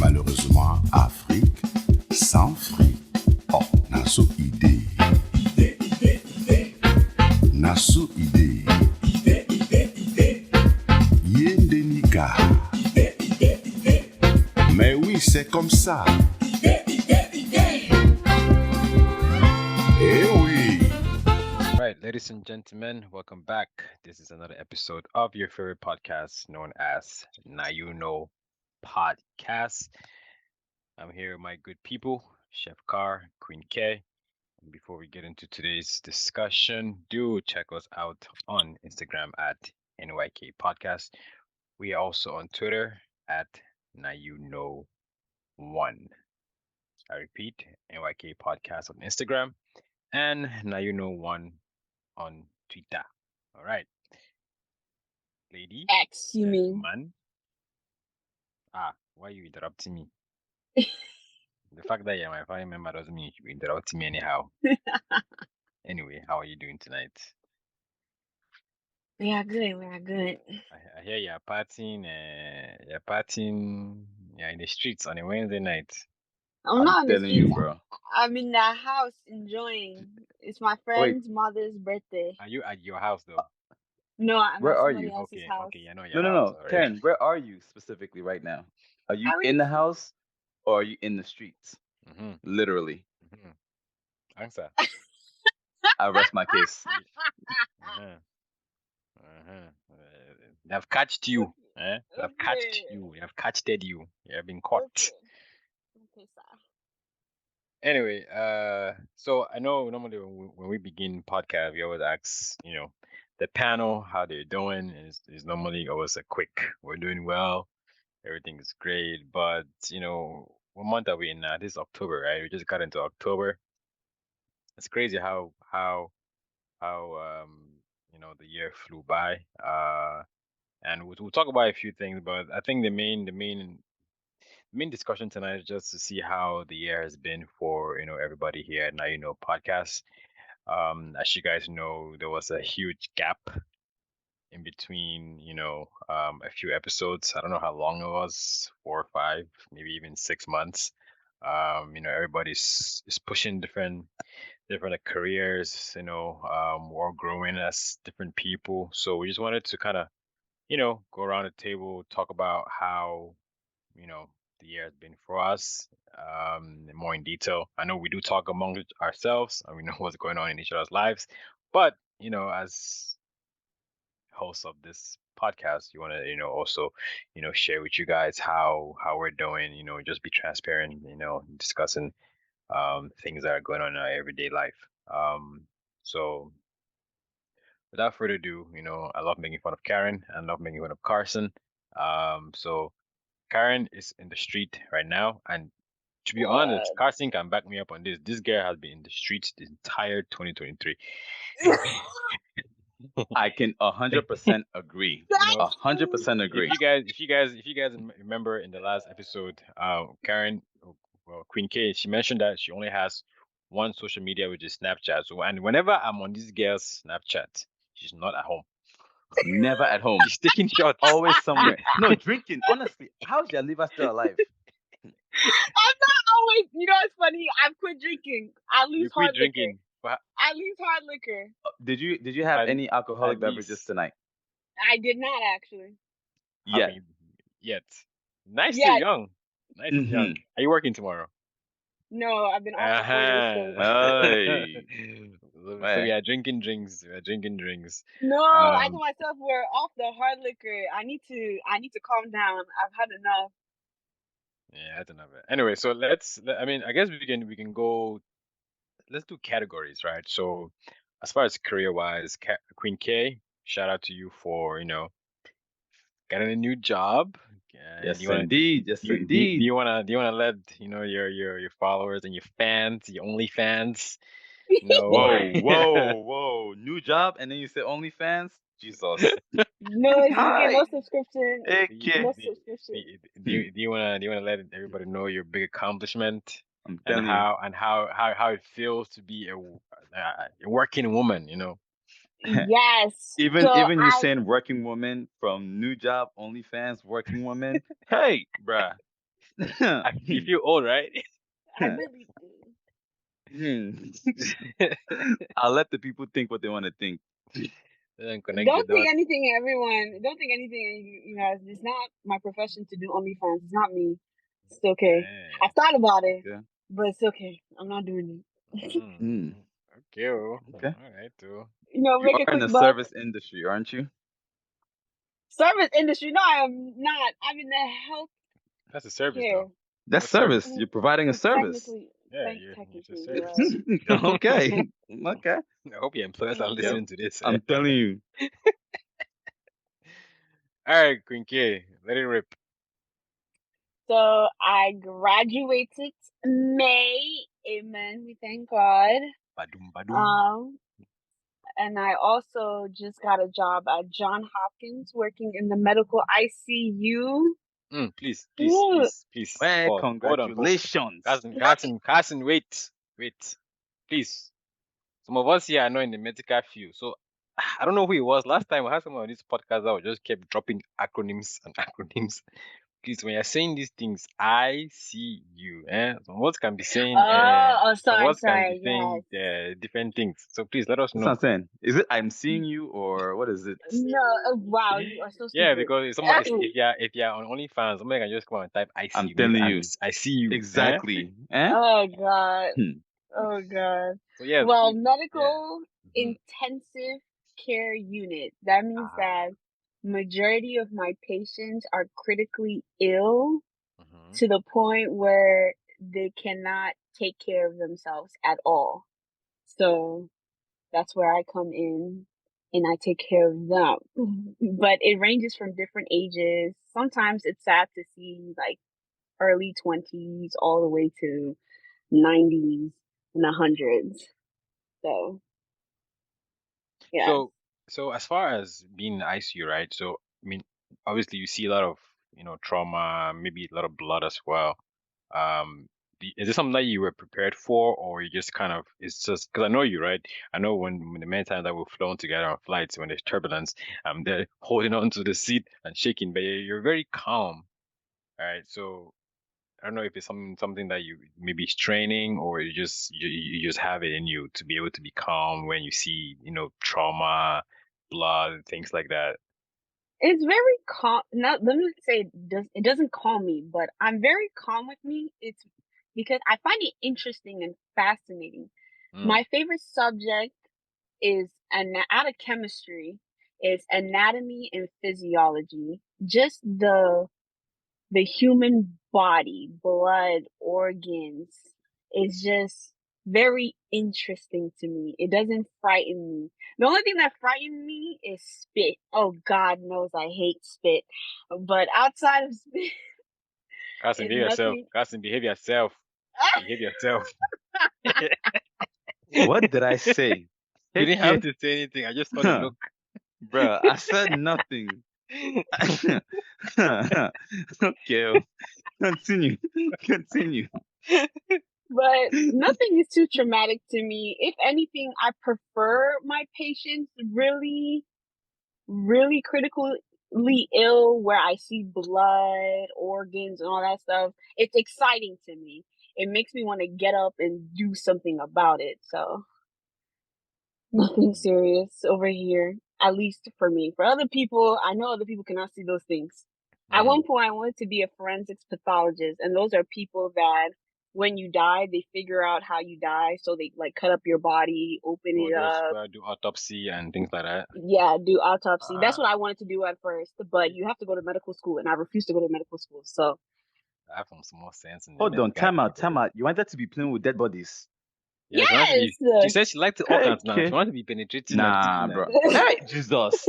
malheureusement Afrique sans fric. Oh, naso idée. Naso idée. Yendenika. Mais oui, c'est comme ça. Eh oui. Right, ladies and gentlemen, welcome back. This is another episode of your favorite podcast known as Now You Know Podcast. I'm here with my good people, Chef Carr, Queen K. And before we get into today's discussion, do check us out on Instagram at NYK Podcast. We are also on Twitter at Now You Know One. I repeat, NYK Podcast on Instagram and Now You Know One on Twitter. All right. Lady, X, you mean? man. Why are you interrupting me? The fact that you're my family member doesn't mean you should be interrupting me anyhow. Anyway, how are you doing tonight? We are good. We are good. I hear you're partying. You're in the streets on a Wednesday night. I'm not on the telling you, streets. bro. I'm in the house enjoying. It's my friend's mother's birthday. Are you at your house though? No, I'm Where at are somebody you? else's house. Okay, I know your No. house. alright. Karen, where are you specifically right now? Are you Are in we- the house or are you in the streets? Mm-hmm, Literally. mm-hmm. Answer. I rest my case. Uh-huh. Uh-huh. They've catched you. Eh? They've catched Okay. you. They have catched you. You have been caught. Okay, sir. Anyway, so I know normally when we begin podcast, we always ask, the panel how they're doing. Is normally always a quick, we're doing well, everything is great. But what month are we in now? This is October, right? We just got into October. It's crazy how the year flew by. And we'll talk about a few things, but I think the main discussion tonight is just to see how the year has been for everybody here at Now You Know Podcast. As you guys know, there was a huge gap in between a few episodes. I don't know how long it was, 4 or 5, maybe even 6 months. Everybody's is pushing different careers. We're all growing as different people, so we just wanted to kind of go around the table, talk about how the year has been for us, more in detail. I know we do talk among ourselves and we know what's going on in each other's lives, but as hosts of this podcast, you want to also share with you guys how we're doing. Just be transparent. Discussing things that are going on in our everyday life. So without further ado, I love making fun of Karen. I love making fun of Carson. So Karen is in the street right now, and to be honest, Carson can back me up on this. This girl has been in the streets the entire 2023. I can 100% agree. 100% agree. If you guys remember in the last episode, Karen, Queen K, she mentioned that she only has one social media, which is Snapchat. So, and whenever I'm on this girl's Snapchat, she's not at home. Never at home. She's taking shots. Always somewhere. No, drinking. Honestly, how's your liver still alive? I'm not always. You know what's funny? I've quit drinking. I lose You quit hard drinking. liquor. But I lose hard liquor. Did you have At- any alcoholic at beverages least. tonight? I did not actually. Yeah. Yet. Nice Yet. and young. Nice and young. Are you working tomorrow? No, I've been off for 4 days. Hey. So Man. we are drinking drinks. We are drinking drinks. No, I Um, told myself we're off the hard liquor. I need to calm down. I've had enough. Yeah, I don't know. Anyway, so I guess we can go. Let's do categories, right? So, as far as career wise, Queen K, shout out to you for getting a new job. Yes, Do you wanna- indeed. Yes, Do indeed. you wanna let your followers and your fans, your OnlyFans, Whoa. New job, and then you say OnlyFans? Jesus. No, you Hi. get no subscription. Okay. No subscription. Do you wanna let everybody know your big accomplishment I'm and telling you. how it feels to be a working woman? Yes. Even So you I- saying working woman from new job, OnlyFans, working woman. Hey, bruh. You feel old, right? I really do. I'll let the people think what they want to think. Then connect the Don't think dots. anything, everyone. Don't think anything, you guys. It's not my profession to do OnlyFans. It's not me. It's okay. Eh, I thought about it, Okay. but it's okay. I'm not doing it. Hmm. Okay. Oh. Okay. All right, too. You Make a are in quick the buck. service industry, aren't you? Service industry. No, I am not. I'm in the health That's a service, care. though. That's What service? service. You're providing a service. Technically, Yeah, it's a technically, you're service. right. Okay. Okay. I hope your employers are Thank Yeah. listening to this. I'm telling you. All right, Queen K, let it rip. So I graduated May. Amen. We thank God. Badum, badum. And I also just got a job at John Hopkins working in the medical ICU. Please. Ooh. Well, Pause. Hold on. congratulations. Carson, wait. Please. Some of us here are not in the medical field, so I don't know who it was. Last time I had someone on this podcast that just kept dropping acronyms and acronyms. Please, when you're saying these things, I see you. Some of us can be saying, some of us can be saying different things. So please let us That's know. what I'm saying. Is it I'm seeing you or what is it? No, wow, you are so stupid. Yeah, because if you're on OnlyFans, somebody can just come and type I see I'm you. telling you. I see you. Exactly. Eh? Oh God. Hmm. Oh God. So yeah. Well, please, medical Mhm. intensive care unit. That means that majority of my patients are critically ill Mhm. to the point where they cannot take care of themselves at all. So that's where I come in and I take care of them. But it ranges from different ages. Sometimes it's sad to see like early 20s all the way to 90s and 100s. So, yeah. So as far as being in the ICU, right? So I mean, obviously you see a lot of trauma, maybe a lot of blood as well. Is this something that you were prepared for, or you just kind of it's just because I know you, right? I know when the many times that we've flown together on flights when there's turbulence, they're holding on to the seat and shaking, but you're very calm. All right, so I don't know if it's something that you maybe is training or you just have it in you to be able to be calm when you see, trauma, blood, things like that. It's very calm. Not let me say it doesn't calm me, but I'm very calm with me. It's because I find it interesting and fascinating. My favorite subject is out of chemistry is anatomy and physiology. Just the human body, blood, organs is just very interesting to me. It doesn't frighten me. The only thing that frightens me is spit. Oh, God knows I hate spit. But outside of spit, Carson, is behave yourself. nothing. Carson, behave yourself. Behave yourself. What did I say? You Take didn't have it. to say anything. I just saw the look. Bruh, I said nothing. Okay. Continue. Continue. But nothing is too traumatic to me. If anything, I prefer my patients really, really critically ill where I see blood, organs, and all that stuff. It's exciting to me. It makes me want to get up and do something about it. So nothing serious over here, at least for me. For other people, I know other people cannot see those things. At one point, I wanted to be a forensics pathologist, and those are people that when you die, they figure out how you die. So they like cut up your body, open Or it those up. do autopsy and things like that. Yeah, do autopsy. That's Uh, what I wanted to do at first, but you have to go to medical school, and I refused to go to medical school. So I have some small sense in the Hold on, medical time out, field. time out. You wanted to be playing with dead bodies. Yeah, she wanted to be. yes, She said she liked the organs now. She Okay. wanted to be penetrating and Nah, taking bro. them. Hey, Jesus.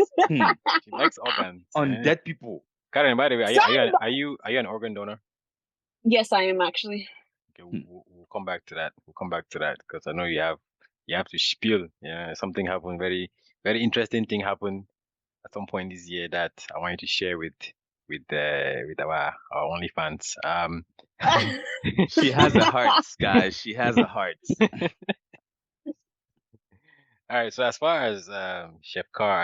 She likes organs. On dead people. Karen, by the way, Some- are you an organ donor? yes, I am actually. Okay, we'll come back to that. We'll come back to that because I know you have to spiel. Yeah, something happened. Very very interesting thing happened at some point this year that I want you to share with our OnlyFans. She has a heart, guys. She has a heart. All right. So as far as Chef Carr,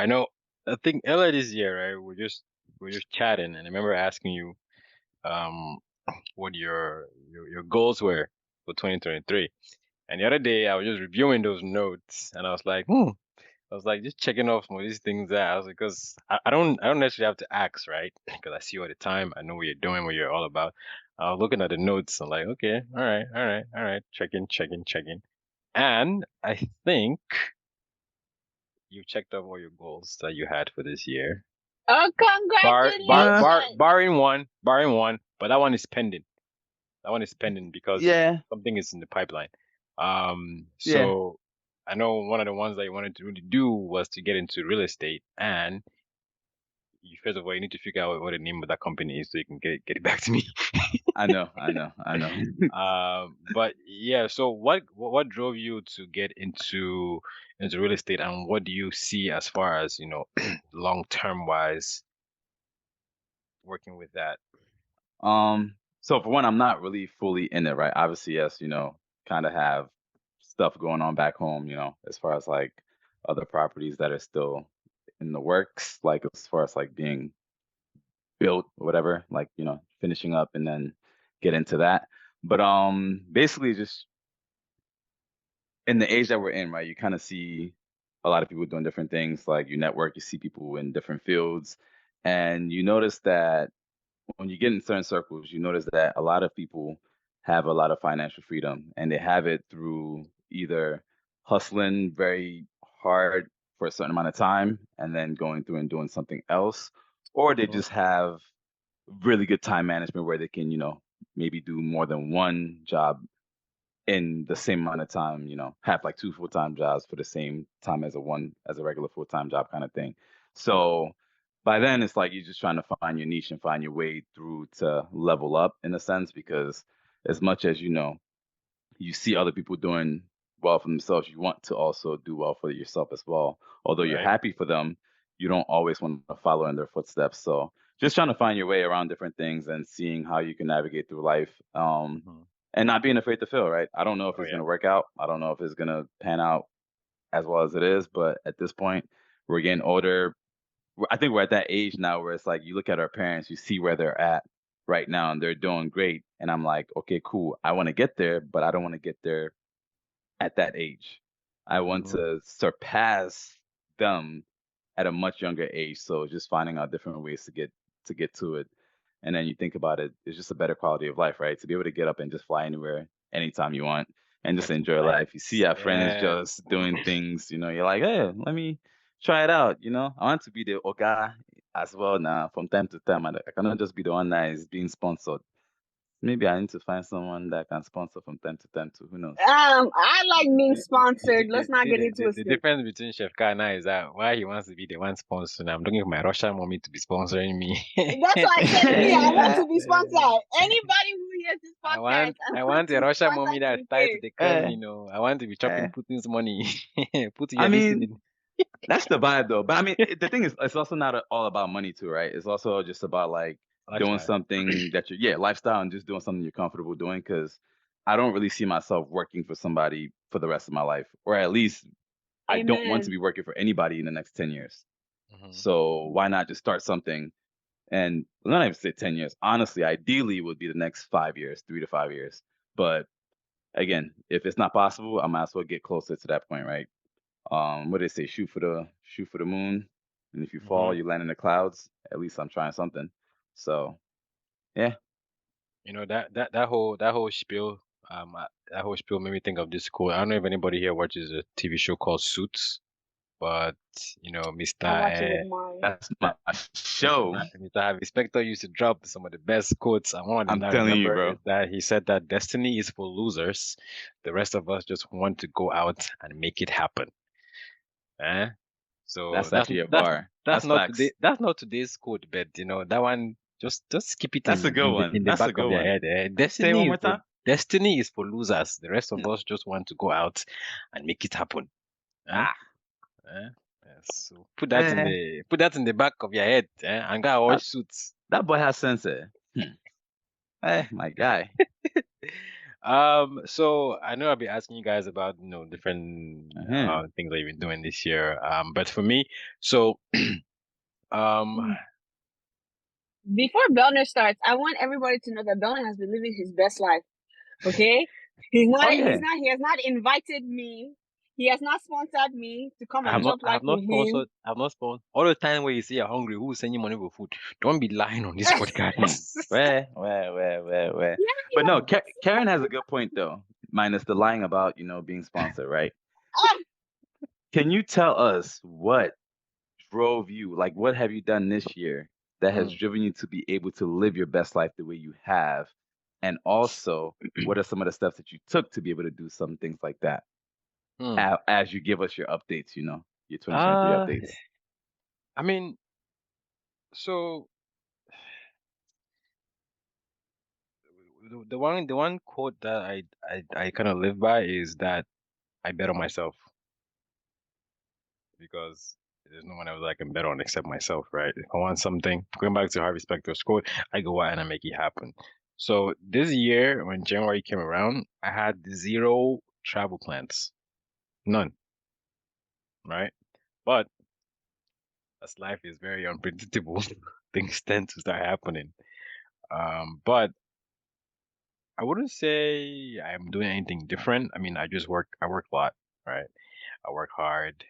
I think earlier this year, right? We're just chatting, and I remember asking you, what your goals were for 2023. And the other day, I was just reviewing those notes, and I was like, I was like just checking off some of these things out. I was like, because I don't necessarily have to ask, right? Because I see you all the time. I know what you're doing, what you're all about. I was looking at the notes. I'm like, okay, all right, checking, checking, checking. And I think you checked off all your goals that you had for this year. Oh, congratulations! Barring one, but that one is pending. That one is pending because Yeah, something is in the pipeline. yeah. So I know one of the ones that you wanted to really do was to get into real estate, and you first of all you need to figure out what the name of that company is so you can get it back to me. I know, I know, I know. But yeah, so what drove you to get into real estate, and what do you see as far as long term wise working with that? So for one, I'm not really fully in it, right? Obviously, yes, kind of have stuff going on back home, as far as like other properties that are still in the works, like as far as like being built or whatever, like, finishing up and then get into that. But basically just in the age that we're in, right, you kind of see a lot of people doing different things, like you network, you see people in different fields, and you notice that when you get in certain circles, you notice that a lot of people have a lot of financial freedom and they have it through either hustling very hard for a certain amount of time and then going through and doing something else, or they Mhm. just have really good time management where they can, maybe do more than one job in the same amount of time, have like two full-time jobs for the same time as a regular full-time job kind of thing. So by then it's like you're just trying to find your niche and find your way through to level up in a sense, because as much as you see other people doing well for themselves, you want to also do well for yourself as well. Although you're Right. happy for them, you don't always want to follow in their footsteps. So just trying to find your way around different things and seeing how you can navigate through life. Mhm. And not being afraid to fail, right? I don't know if Oh it's yeah. gonna work out. I don't know if it's gonna pan out as well as it is, but at this point, we're getting older. I think we're at that age now where it's like you look at our parents, you see where they're at right now, and they're doing great. And I'm like, okay, cool. I want to get there, but I don't want to get there at that age. I want Mhm. to surpass them at a much younger age. So just finding out different ways to get to it. And then you think about it, it's just a better quality of life, right? To be able to get up and just fly anywhere anytime you want and just enjoy life. You see Nice. our friends Yeah. just doing things, you're like, hey, let me try it out. I want to be the Oga as well now from time to time. I cannot just be the one that is being sponsored. Maybe I need to find someone that can sponsor from time to time too. Who knows? I like being sponsored. See, Let's not see get it the twisted. difference between Chef Kana is that why he wants to be the one sponsoring. I'm looking for my Russian mommy to be sponsoring me. That's why I said me. I want to be sponsored. Anybody who hears this podcast, I I want want a to Russian sponsor mommy that's tied to Kincaid. the Eh, can. I want to be chopping eh. Putin's money. Putin, I you're mean, listening. that's the vibe though. But I mean, the thing is, it's also not all about money too, right? It's also just about like doing Lifestyle. something that yeah, lifestyle and just doing something you're comfortable doing. Because I don't really see myself working for somebody for the rest of my life, or at least I don't want to Amen. be working for anybody in the next 10 years. Hmm. So why not just start something? And not even say 10 years. Honestly, ideally would be the next 5 years, 3 to 5 years. But again, if it's not possible, I might as well get closer to that point, right? What do they say? Shoot for the moon, and if you fall, Hmm. you land in the clouds. At least I'm trying something. So yeah. That whole spiel. That whole spiel made me think of this quote. I don't know if anybody here watches a TV show called Suits, but Mr. I watch it with Mari. That's my show. Mr. Harvey Specter used to drop some of the best quotes, and one of them I'm that I telling you, remember is bro. that he said that destiny is for losers. The rest of us just want to go out and make it happen. Eh? So That's actually a bar. That's facts. that's not today's quote, but that one just keep it That's a good one. in the That's a back of good your one. head. Say it one more time. Destiny is for losers. The rest of us just want to go out and make it happen. Eh? Ah, Eh? Yes. So eh, put that in the back of your head, and go and that, watch Suits. that boy has sense. My guy. So I know I'll be asking you guys about different Uh-huh. things that you've been doing this year. But for me, so um before Belner starts, I want everybody to know that Belner has been living his best life. Okay, he's Oh not. yeah. He has not invited me. He has not sponsored me to come and chop I life have not with him. sponsored. I have not sponsored. All the time where you say you're hungry, who's sending money for food? Don't be lying on this podcast. Where? Yeah, he But no, was. Karen has a good point though, minus the lying about being sponsored, right? Ah, Can you tell us what drove you? Like, what have you done this year that has Mm, driven you to be able to live your best life the way you have? And also, what are some of the steps that you took to be able to do some things like that? mm. As you give us your updates, your 2023 Uh, updates. I mean, so the one quote that I kind of live by is that I bet on myself because there's no one else I can bet on except myself, right? If I want something, going back to Harvey Specter's quote, I go out and I make it happen. So this year, when January came around, I had zero travel plans, none, right? But as life is very unpredictable, things tend to start happening. But I wouldn't say I'm doing anything different. I mean, I work a lot, right? I work hard.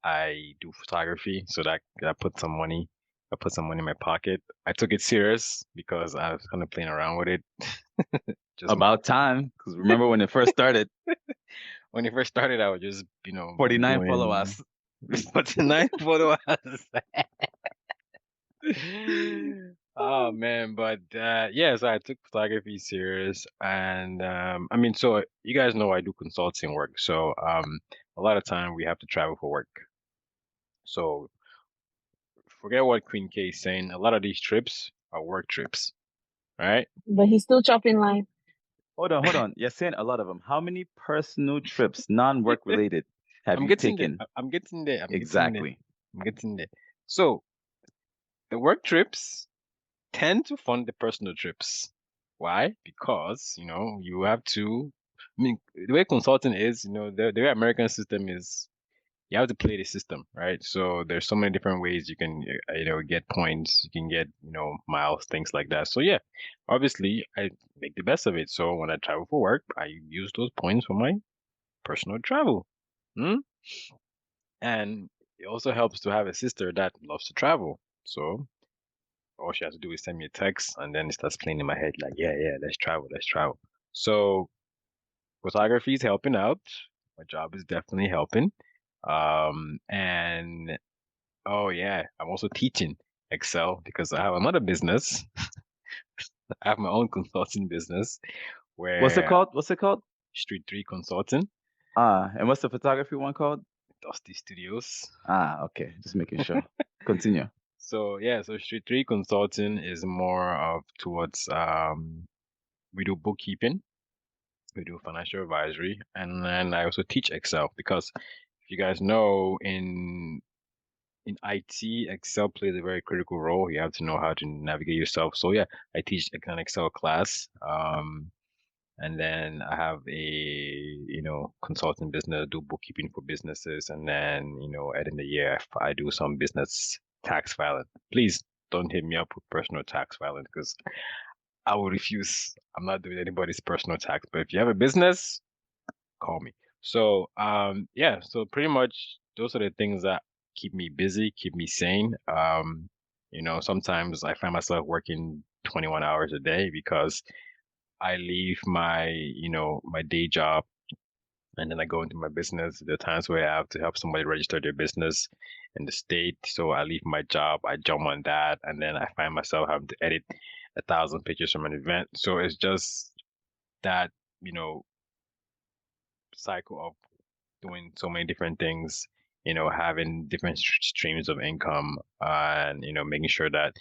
I do photography, so that put some money. I put some money in my pocket. I took it serious because I was kind of playing around with it. Just About time, because remember when it first started, when it first started, I was just 49 doing followers. 49 photos. Oh man, but yeah, so I took photography serious, and I mean, so you guys know I do consulting work, so a lot of time we have to travel for work. So forget what Queen K is saying. A lot of these trips are work trips, right? but he's still chopping life. Hold on. You're saying a lot of them. How many personal trips, non-work related, have I'm you getting there. taken? I'm getting there. I'm getting there. Exactly. I'm getting there. So the work trips tend to fund the personal trips. Why? Because, you have to, I mean, the way consulting is, the way American system is, you have to play the system, right? So there's so many different ways you can, get points, you can get, miles, things like that. So yeah, obviously I make the best of it. So when I travel for work, I use those points for my personal travel. Hmm? And it also helps to have a sister that loves to travel. So all she has to do is send me a text and then it starts playing in my head like, yeah, yeah, let's travel, let's travel. So photography is helping out. My job is definitely helping. And oh yeah, I'm also teaching Excel because I have another business. I have my own consulting business What's it where called? What's it called? Street 3 Consulting, And what's the photography one called? Dusty Studios. Okay. Just making sure. Continue. So yeah, so Street 3 Consulting is more of towards we do bookkeeping, we do financial advisory, and then I also teach Excel because if you guys know in IT, Excel plays a very critical role. You have to know how to navigate yourself. So yeah, I teach an Excel class. And then I have a, consulting business, do bookkeeping for businesses, and then, at the end of the year, I do some business tax filing. Please don't hit me up with personal tax filing because I will refuse. I'm not doing anybody's personal tax. But if you have a business, call me. So, yeah, so pretty much those are the things that keep me busy, keep me sane. Sometimes I find myself working 21 hours a day because I leave my day job and then I go into my business. There are times where I have to help somebody register their business in the state. So I leave my job, I jump on that, and then I find myself having to edit 1,000 pictures from an event. So it's just that, you know, cycle of doing so many different things, having different streams of income, and, making sure that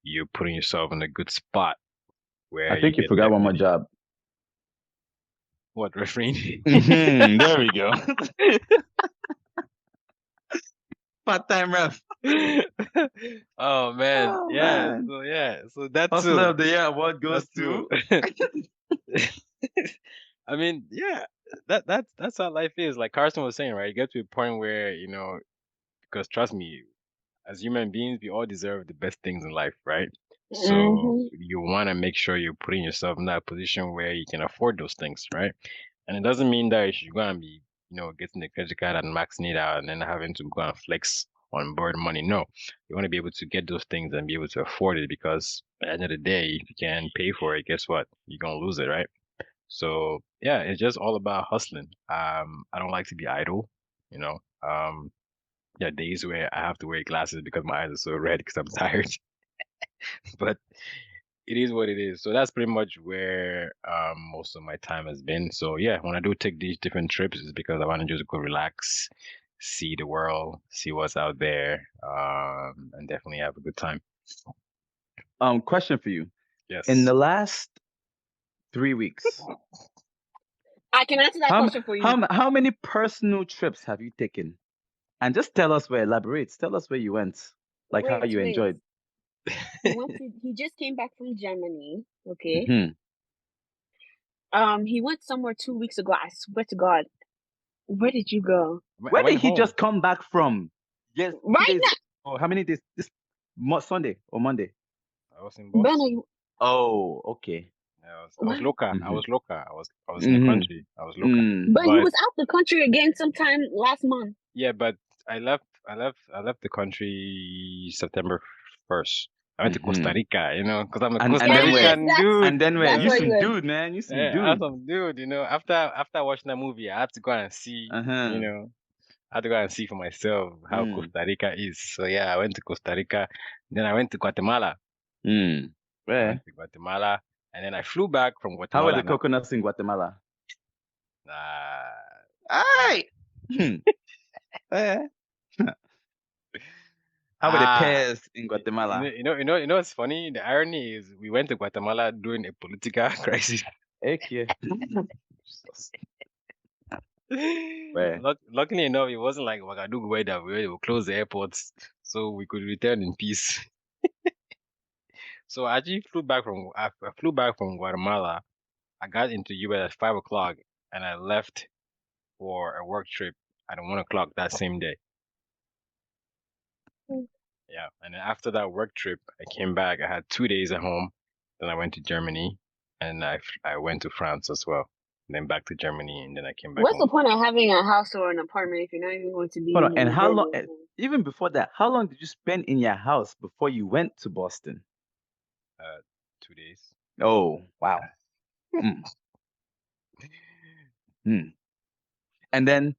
you're putting yourself in a good spot I where you think you get forgot there one when more you need it. job. What, referee? There we go. Part-time ref. Oh man, Oh yeah. man. So yeah, so that Hustler too. of the Year award goes That too. to. I mean, yeah, that's how life is. Like Carson was saying, right? You get to a point where, because trust me, as human beings, we all deserve the best things in life, right? So Mhm. you want to make sure you're putting yourself in that position where you can afford those things, right? And it doesn't mean that you should go and be, getting the credit card and maxing it out and then having to go and flex on borrowed money. No, you want to be able to get those things and be able to afford it because at the end of the day, if you can't pay for it, guess what? You're gonna lose it, right? So yeah, it's just all about hustling. I don't like to be idle, you know. There are days where I have to wear glasses because my eyes are so red because I'm tired. But it is what it is. So that's pretty much where most of my time has been. So yeah, when I do take these different trips, it's because I want to just go relax, see the world, see what's out there, and definitely have a good time. Question for you. In Yes. the last 3 weeks, I can answer that how question for you. how many personal trips have you taken? And just tell us where. Elaborate. Tell us where you went, like how Wait, you wait. enjoyed. He just came back from Germany. Okay. Hmm. He went somewhere 2 weeks ago. I swear to God. Where did you go? I Where went did he home. just come back from? Yes, 2 Right days. now. Or how many days? This Sunday or Monday? I was in Ben, Boston. Oh, okay. I was what? local. I Mm-hmm. was local. I was in the Mm-hmm. country. I was local. But he But was out the country again sometime last month. yeah, but I left the country September 1st. I went to Costa Mm-hmm. Rica, because I'm a And Costa then where? Rican dude, And then where? That's You where he some was. dude, man. You some Yeah, I'm dude. some dude, After watching that movie, I had to go and see, Uh-huh. I had to go and see for myself how Mm. Costa Rica is. So yeah, I went to Costa Rica, then I went to Guatemala. Mm. I Where? went to Guatemala, and then I flew back from How were Guatemala. the coconuts in Guatemala? Uh, Aye. Eh. How were the pears in Guatemala? What's funny? The irony is we went to Guatemala during a political crisis. Heck yeah. Jesus. Where? Luckily enough, it wasn't like Ouagadougou weather where they will close the airports, so we could return in peace. So I actually I flew back from Guatemala. I got into US at 5 o'clock, and I left for a work trip at 1 o'clock that same day. Yeah, and then after that work trip, I came back. I had 2 days at home. Then I went to Germany, and I went to France as well. And then back to Germany, and then I came back What's the home. point of having a house or an apartment if you're not even going to be Hold on. in And how long? Germany? Even before that, how long did you spend in your house before you went to Boston? 2 days. Oh, wow. Mm. Mm. And then,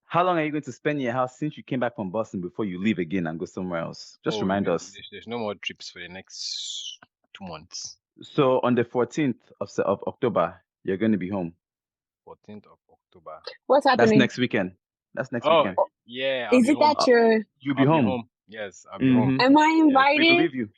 how long are you going to spend in your house since you came back from Boston before you leave again and go somewhere else? Just remind us. There's no more trips for the next 2 months. So on the 14th of October, you're going to be home. 14th of October. What's That's happening? next weekend. That's next Oh, weekend. yeah. I'll Is be it home. that you're? You'll be I'll be home. home. Yes, I'll be home. Mhm. Am I We invited? believe you.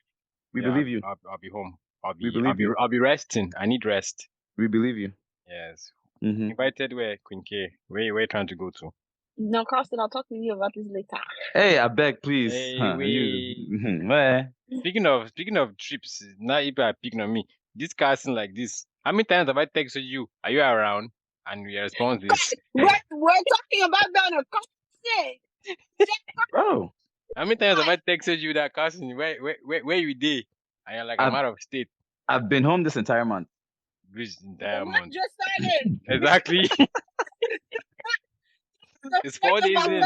We Yeah, believe you. I'll be home. I'll We be believe you. I'll be resting. I need rest. We believe you. Yes. Mhm. Invited where, Queen K? Where you trying to go to? No, Carson, I'll talk to you about this later. Hey, I beg, please. Hey, You. Where? Speaking of trips, now you are picking on me. This casting like this. How many times have I texted you? Are you around? And your response is, We're talking about that on a shit. Bro. how many times have I texted you that casting? Where you dey? And you're like, I'm out of state. I've been home this entire month. This The entire month month. just started. Exactly. It's 4 days in.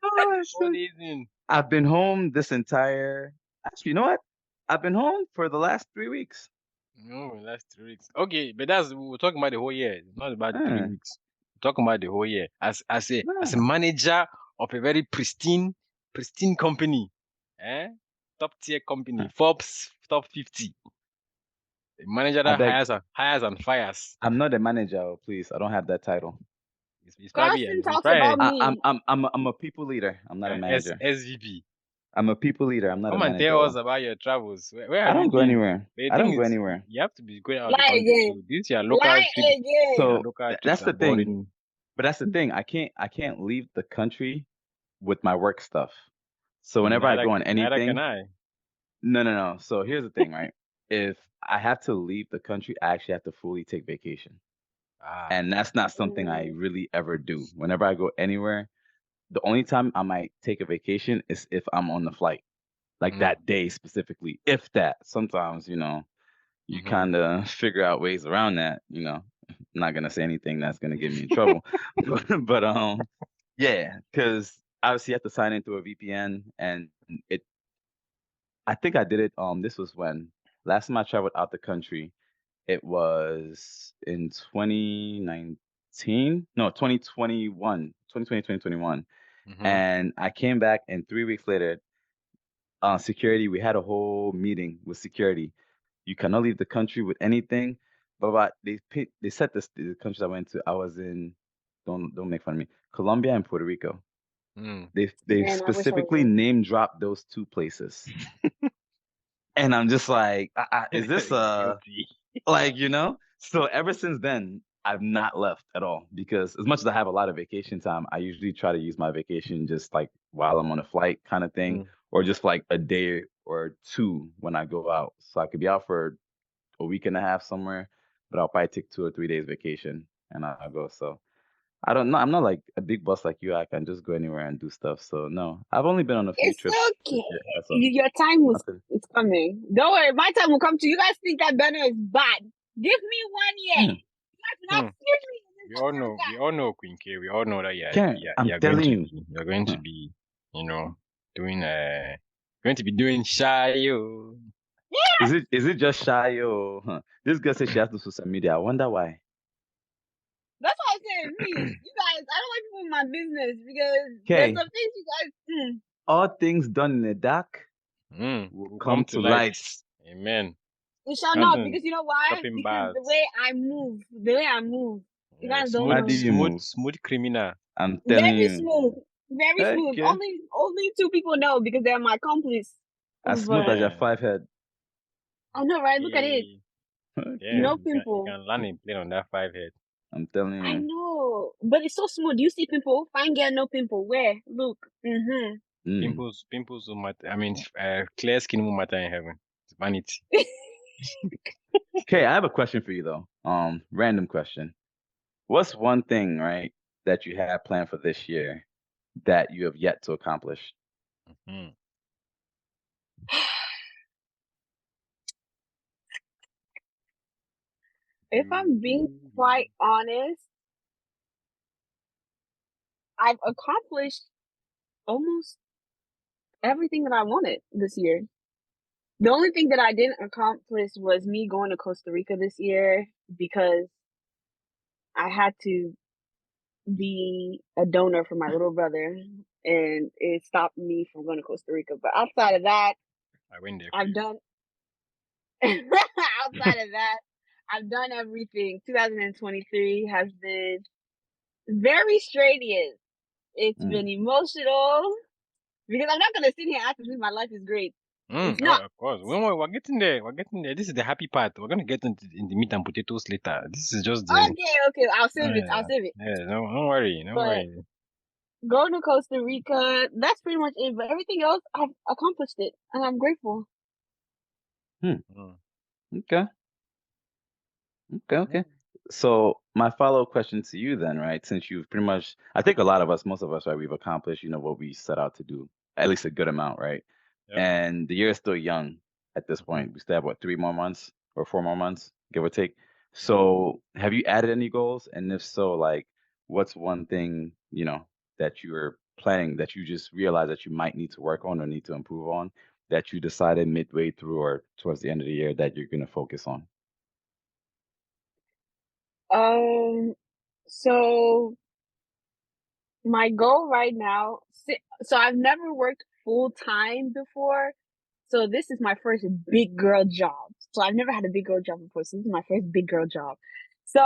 Oh, 4 days in. I've been home this entire. Actually, you know what? I've been home for the last 3 weeks. No, that's 3 weeks. Okay, but we're talking about the whole year. It's not about the 3 Ah. weeks. We're talking about the whole year. As a manager of a very pristine company, top tier company, Forbes top 50. A manager I that beg. hires and fires. I'm not a manager, please. I don't have that title. It's probably Carson talks about me. I'm a people leader. I'm not a manager. SVP. I'm a people leader. I'm not Come a and manager. tell us about your travels. Where I have don't you go been? anywhere. But the I thing don't go is, anywhere. you have to be going out of the Lie country again. too. This is your local Lie trip. again. So Your local trips that's the are thing. boring. But that's the thing. I can't leave the country with my work stuff. So whenever I go on Neither anything, can I. no. So here's the thing, right? If I have to leave the country, I actually have to fully take vacation. And that's not something I really ever do. Whenever I go anywhere, the only time I might take a vacation is if I'm on the flight, like Mm. that day specifically. If that, sometimes you Mhm. kind of figure out ways around that. I'm not gonna say anything that's gonna get me in trouble, but yeah, because obviously you have to sign in through a VPN, and it. I think I did it. This was when last time I traveled out the country. It was in 2019, no, 2021, 2020, 2021. Mhm. And I came back, and 3 weeks later, security, we had a whole meeting with security. You cannot leave the country with anything. But they said the countries I went to. I was in, don't make fun of me, Colombia and Puerto Rico. Mm. They Man, I wish I was specifically there. name dropped those 2 places. And I'm just like, is this Guilty. like, So ever since then, I've not left at all, because as much as I have a lot of vacation time, I usually try to use my vacation just like while I'm on a flight kind of thing, Mm. or just like a day or two when I go out. So I could be out for a week and a half somewhere, but I'll probably take 2 or 3 days vacation and I'll go. So I don't know. I'm not like a big boss like you. I can just go anywhere and do stuff. So no, I've only been on a few It's trips this okay. year. That's all. Your time was Nothing. it's coming. Don't worry, my time will come too. You guys think that banner is bad? Give me 1 year. Hmm. You guys will not Hmm. see me in We this all know, Queen K. We all know that Karen, I'm you're going telling to you. be, you're going to Huh. be, doing going to be doing Shayo. Is it just shy or this girl says she has to social media? I wonder why. That's why I said me. You guys, I don't like people in my business because there's Okay, some things you guys. all things done in the dark Mm. will Will come come to to light. light. Amen. It shall not, Nothing. because you know why? Shopping Because the bags. way I move, you Yeah, guys don't smooth, How do know. you move? smooth criminal. I'm telling Very you. smooth, very smooth. Okay. Only 2 people know because they're my accomplice. As smooth as But your Yeah. 5 head. I know, right? Look at it. Yeah, No Okay. you pimple. can land a plane on that 5 head. I'm telling I you. know, but it's so smooth. You see pimple? Fine girl, no pimple. Where? Look. Mm. Pimples will matter. I mean, clear skin will matter in heaven. It's vanity. Okay, I have a question for you though. Random question. What's one thing, right, that you have planned for this year that you have yet to accomplish? Mhm. If I'm being quite honest, I've accomplished almost everything that I wanted this year. The only thing that I didn't accomplish was me going to Costa Rica this year because I had to be a donor for my little brother, and it stopped me from going to Costa Rica. But outside of that, I went there for I've you. done. outside of that, I've done everything. 2023 has been very strenuous. It's been emotional because I'm not gonna sit here and act as if my life is great. It's not. Of course. We're getting there. We're getting there. This is the happy part. We're gonna get into in the meat and potatoes later. This is just the Okay. I'll save it. I'll save it. yeah. No, don't worry. Don't But worry. going to Costa Rica, that's pretty much it. But everything else, I've accomplished it, and I'm grateful. Mm. Okay. Okay. So my follow-up question to you then, right? Since you've pretty much, I think a lot of us, most of us, right, we've accomplished, what we set out to do, at least a good amount, right? Yep. And the year is still young at this point. We still have what, 3 more months or 4 more months, give or take. So have you added any goals? And if so, like, what's one thing, that you're planning that you just realized that you might need to work on or need to improve on that you decided midway through or towards the end of the year that you're going to focus on? So my goal right now, so I've never worked full time before. So this is my first big girl job. So I've never had a big girl job before. So this is my first big girl job. So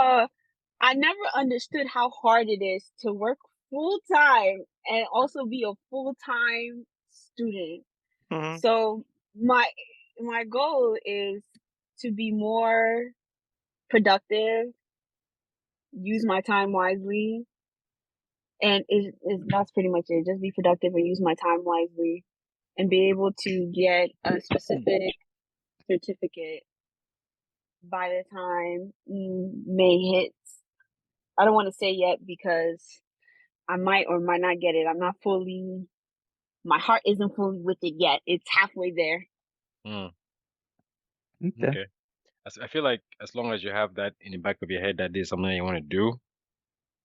I never understood how hard it is to work full time and also be a full time student. Mhm. So my goal is to be more productive, use my time wisely, and that's pretty much it. Just be productive and use my time wisely, and be able to get a specific certificate by the time May hits. I don't want to say yet because I might or might not get it. I'm not fully. My heart isn't fully with it yet. It's halfway there. Mm, Okay. okay. I feel like as long as you have that in the back of your head that there's something you want to do,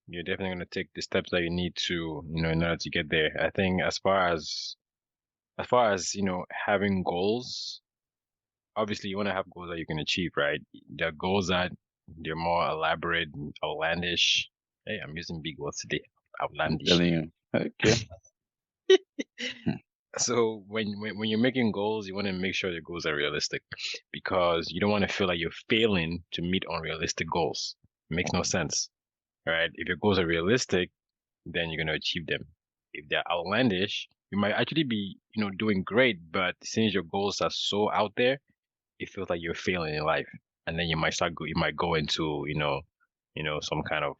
you're definitely going to take the steps that you need to, in order to get there. I think as far as, having goals, obviously you want to have goals that you can achieve, right? There are goals that they're more elaborate, and outlandish. Hey, I'm using big words today. I'm Outlandish. telling you. Okay. So when you're making goals, you want to make sure your goals are realistic, because you don't want to feel like you're failing to meet unrealistic goals. It makes no sense, right? If your goals are realistic, then you're going to achieve them. If they're outlandish, you might actually be, doing great, but since your goals are so out there, it feels like you're failing in life, and then you might go into, some kind of,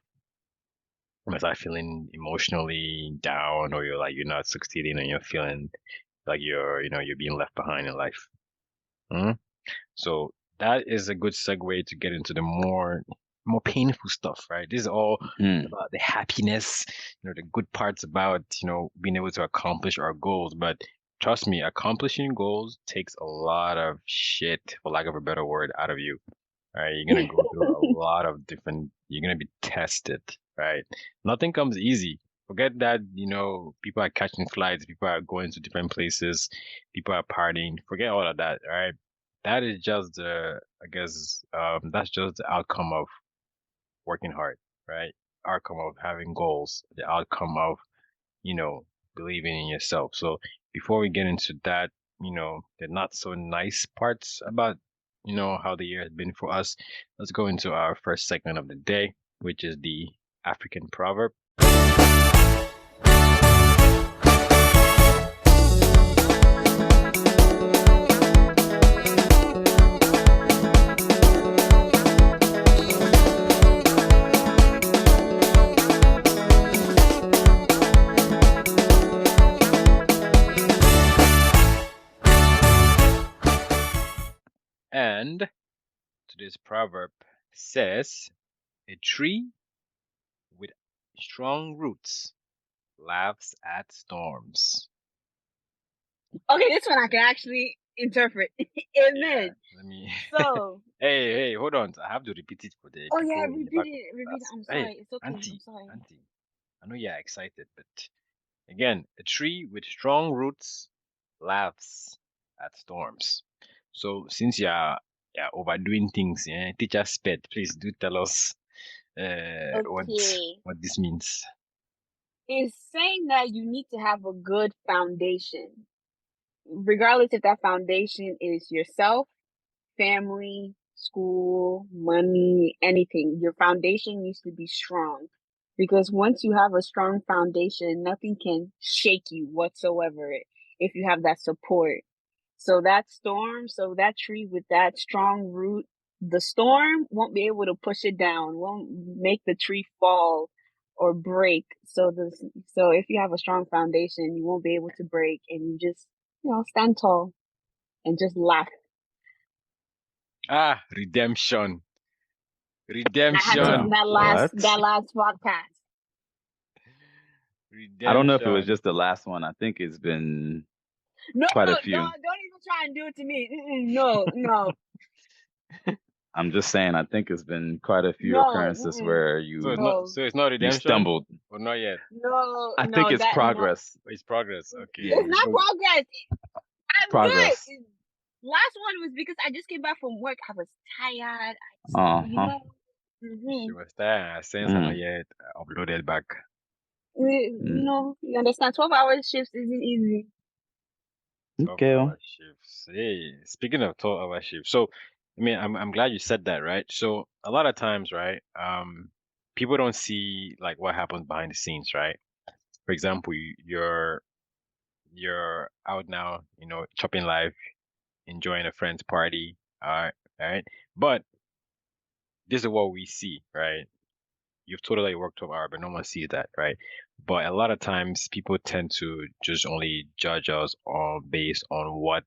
you might start feeling emotionally down, or you're not succeeding, and you're feeling like you're being left behind in life. So that is a good segue to get into the more painful stuff, right? This is all about the happiness, the good parts about, being able to accomplish our goals. But trust me, accomplishing goals takes a lot of shit, for lack of a better word, out of you. Right? You're gonna go through a lot of different. You're gonna be tested, right? Nothing comes easy. Forget that, people are catching flights, people are going to different places, people are partying. Forget all of that, right? That is just I guess, that's just the outcome of working hard, right? Outcome of having goals, the outcome of, believing in yourself. So before we get into that, the not so nice parts about, how the year has been for us, let's go into our first segment of the day, which is the African proverb. And today's proverb says, a tree with strong roots laughs at storms. Okay, this one I can actually interpret. Yeah, Amen. let me. So, Hey, hold on. I have to repeat it for the oh people yeah, in the back. repeat it. Repeat it. I'm Hey, sorry. It's okay. I'm Auntie, sorry. I know you're excited, but again, a tree with strong roots laughs at storms. So since you're overdoing things, teacher sped, please do tell us Okay. what this means. It's saying that you need to have a good foundation, regardless if that foundation is yourself, family, school, money, anything. Your foundation needs to be strong, because once you have a strong foundation, nothing can shake you whatsoever if you have that support. So that tree with that strong root, the storm won't be able to push it down, won't make the tree fall or break. So if you have a strong foundation, you won't be able to break, and you just, stand tall and just laugh. Redemption. I had to Redemption. that What? last podcast. I don't know if it was Redemption. just the last one. I think it's been No, quite a don't few. even try and do it to me. No, I'm just saying, I think it's been quite a few no, occurrences where you no, So it's not you redemption, stumbled. or not yet. no, I think it's that no. progress. It's progress. Okay. Yeah. It's not progress. I'm Progress. good. Last one was because I just came back from work. I was tired. Uh-huh. She was there. Since I'm not yet uploaded back. You understand? 12-hour shifts isn't easy. 12-hour shifts. Hey, speaking of 12-hour shifts, so I mean, I'm glad you said that, right? So a lot of times, right, people don't see like what happens behind the scenes, right? For example, you're out now, chopping life, enjoying a friend's party, all right, but this is what we see, right? You've totally worked 12 hours, but no one sees that, right? But a lot of times people tend to just only judge us based on what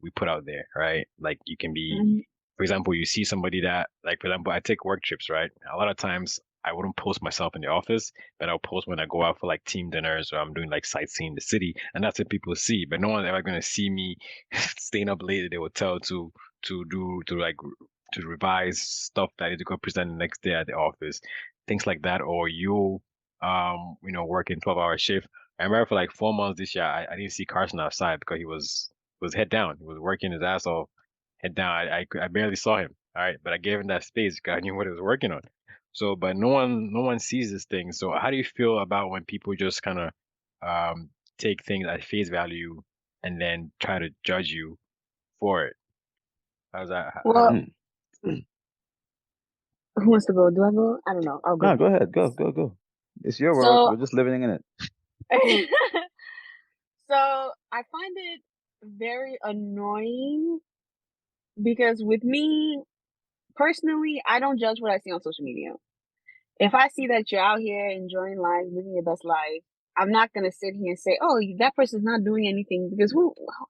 we put out there, right? Like you can be, for example, you see somebody that, like, for example, I take work trips, right? A lot of times I wouldn't post myself in the office, but I'll post when I go out for like team dinners or I'm doing like sightseeing the city, and that's what people see. But no one's ever gonna see me staying up late at the hotel to revise stuff that I need to go present the next day at the office, things like that. Or working 12-hour shift. I remember for like 4 months this year, I didn't see Carson outside because he was head down. He was working his ass off, head down. I barely saw him. All right, but I gave him that space because I knew what he was working on. So, but no one sees this thing. So, how do you feel about when people just kind of take things at face value and then try to judge you for it? How's that? How, Well, Mm. who wants to go? Do I go? I don't know. I'll No, go. go ahead. Go. It's your world. So, We're just living in it. so I find it very annoying because with me personally, I don't judge what I see on social media. If I see that you're out here enjoying life, living your best life, I'm not gonna sit here and say, "Oh, that person's not doing anything," because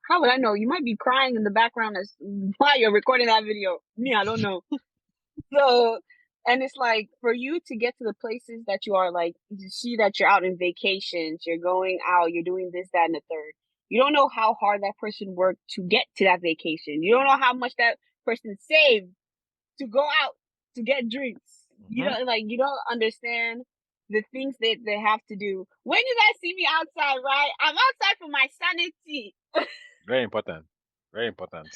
how would I know? You might be crying in the background as while you're recording that video. Me, I don't know. So, and it's like for you to get to the places that you are, like you see that you're out in vacations, you're going out, you're doing this, that, and the third. You don't know how hard that person worked to get to that vacation. You don't know how much that person saved to go out to get drinks. You Mhm. don't you don't understand the things that they have to do. When you guys see me outside, right? I'm outside for my sanity. Very important. Very important.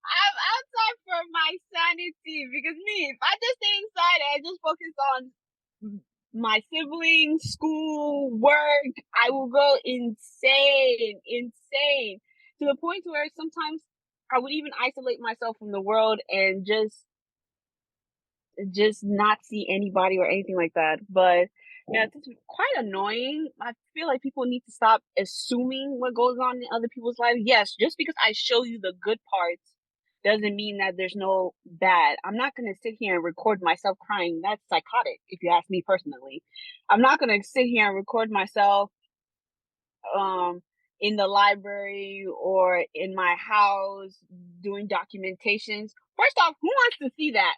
I'm outside for my sanity because me, if I just stay inside and just focus on my siblings, school, work, I will go insane to the point where sometimes I would even isolate myself from the world and just not see anybody or anything like that. But yeah, it's quite annoying. I feel like people need to stop assuming what goes on in other people's lives. Yes, just because I show you the good parts doesn't mean that there's no bad. I'm not going to sit here and record myself crying. That's psychotic, if you ask me personally. I'm not going to sit here and record myself um in the library or in my house doing documentations. First off, who wants to see that?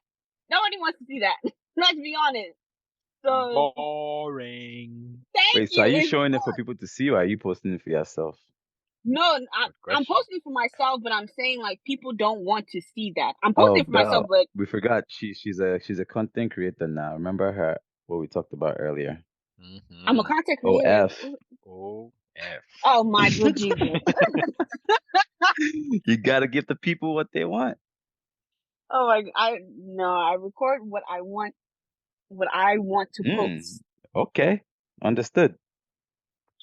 Nobody wants to see that. Let's be honest. So Boring. thank Wait, so you. are you It's showing it for people to see, or are you posting it for yourself? no, Good I'm question. posting for myself, but I'm saying like people don't want to see that. I'm Oh, posting for myself, Belle, but we forgot. She's a content creator now. Remember her? What we talked about earlier. I'm a Mm-hmm. content creator. OF. OF. Oh my good Jesus. You gotta give the people what they want. Oh my, I record what I want to Mm, post, okay. Understood.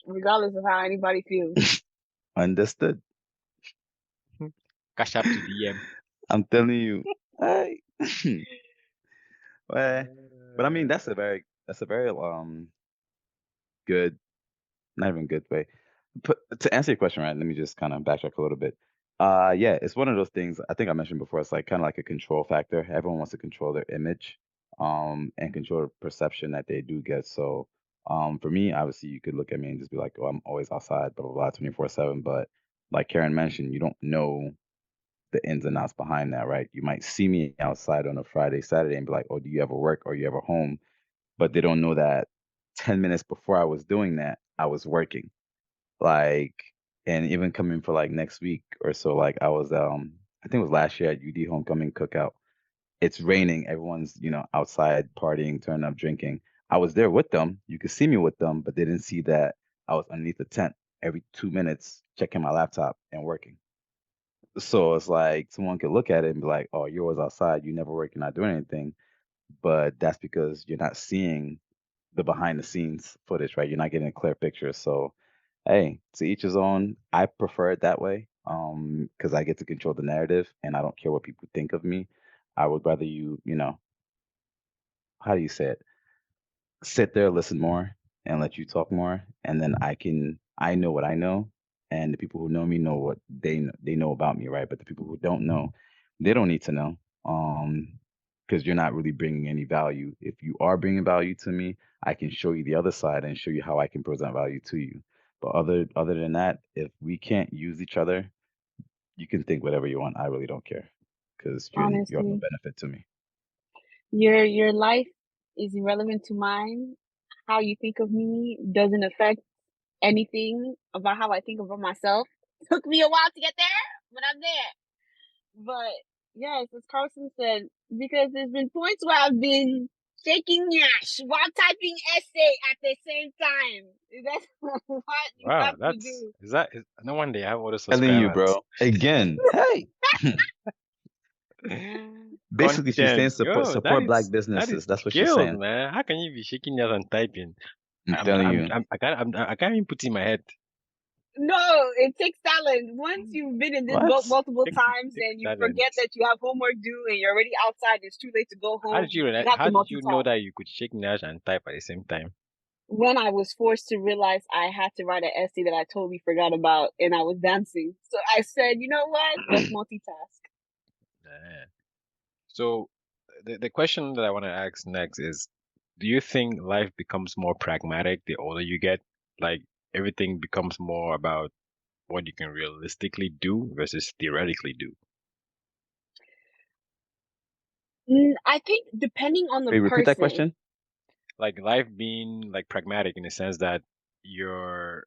regardless of how anybody feels. Understood. Cash up to DM. I'm telling you. I, well, but I mean that's a very good, not even good way. To answer your question, right? Let me just kind of backtrack a little bit. Yeah, it's one of those things. I think I mentioned before. It's like kind of like a control factor. Everyone wants to control their image, and control the perception that they do get. So, for me, obviously, you could look at me and just be like, "Oh, I'm always outside, blah blah blah, 24/7." But like Karen mentioned, you don't know the ins and outs behind that, right? You might see me outside on a Friday, Saturday, and be like, "Oh, do you ever work or you ever home?" But they don't know that 10 minutes before I was doing that, I was working. Like, and even coming for like next week or so, like I was, I think it was last year at UD homecoming cookout. It's raining, everyone's, outside partying, turning up, drinking. I was there with them. You could see me with them, but they didn't see that I was underneath the tent every 2 minutes, checking my laptop and working. So it's like someone could look at it and be like, "Oh, you're always outside. You never work. You're not doing anything." But that's because you're not seeing the behind the scenes footage, right? You're not getting a clear picture. So, hey, to each his own. I prefer it that way, because I get to control the narrative, and I don't care what people think of me. I would rather how do you say it? Sit there, listen more, and let you talk more, and then I know what I know, and the people who know me know what they know about me, right? But the people who don't know, they don't need to know, because you're not really bringing any value. If you are bringing value to me, I can show you the other side and show you how I can present value to you. But other than that, if we can't use each other, you can think whatever you want. I really don't care, because you're of no Honestly, benefit to me. your life is irrelevant to mine. How you think of me doesn't affect anything about how I think about myself. Took me a while to get there, but I'm there. But yes, as Carson said, because there's been points where I've been shaking Yash while typing essay at the same time. That's what you Wow, have to that's do. no wonder I have all the Telling you, subscribers. bro. Again, hey. Basically, she's saying Content, support black businesses. That's what she's skills, saying. man. How can you be shaking your and typing? I'm telling you. I can't even put it in my head. No, it takes talent. Once you've been in this boat What? multiple Take times take and you talent. forget that you have homework due and you're already outside, it's too late to go How home. did you You have how to did you know multitask. that you could shake Nash and type at the same time? When I was forced to realize I had to write an essay that I totally forgot about and I was dancing. So I said, you know what? Let's multitask. Yeah. So the question that I want to ask next is, do you think life becomes more pragmatic the older you get? Like everything becomes more about what you can realistically do versus theoretically do. I think depending on the Wait, repeat that person. question. Like life being like pragmatic in the sense that you're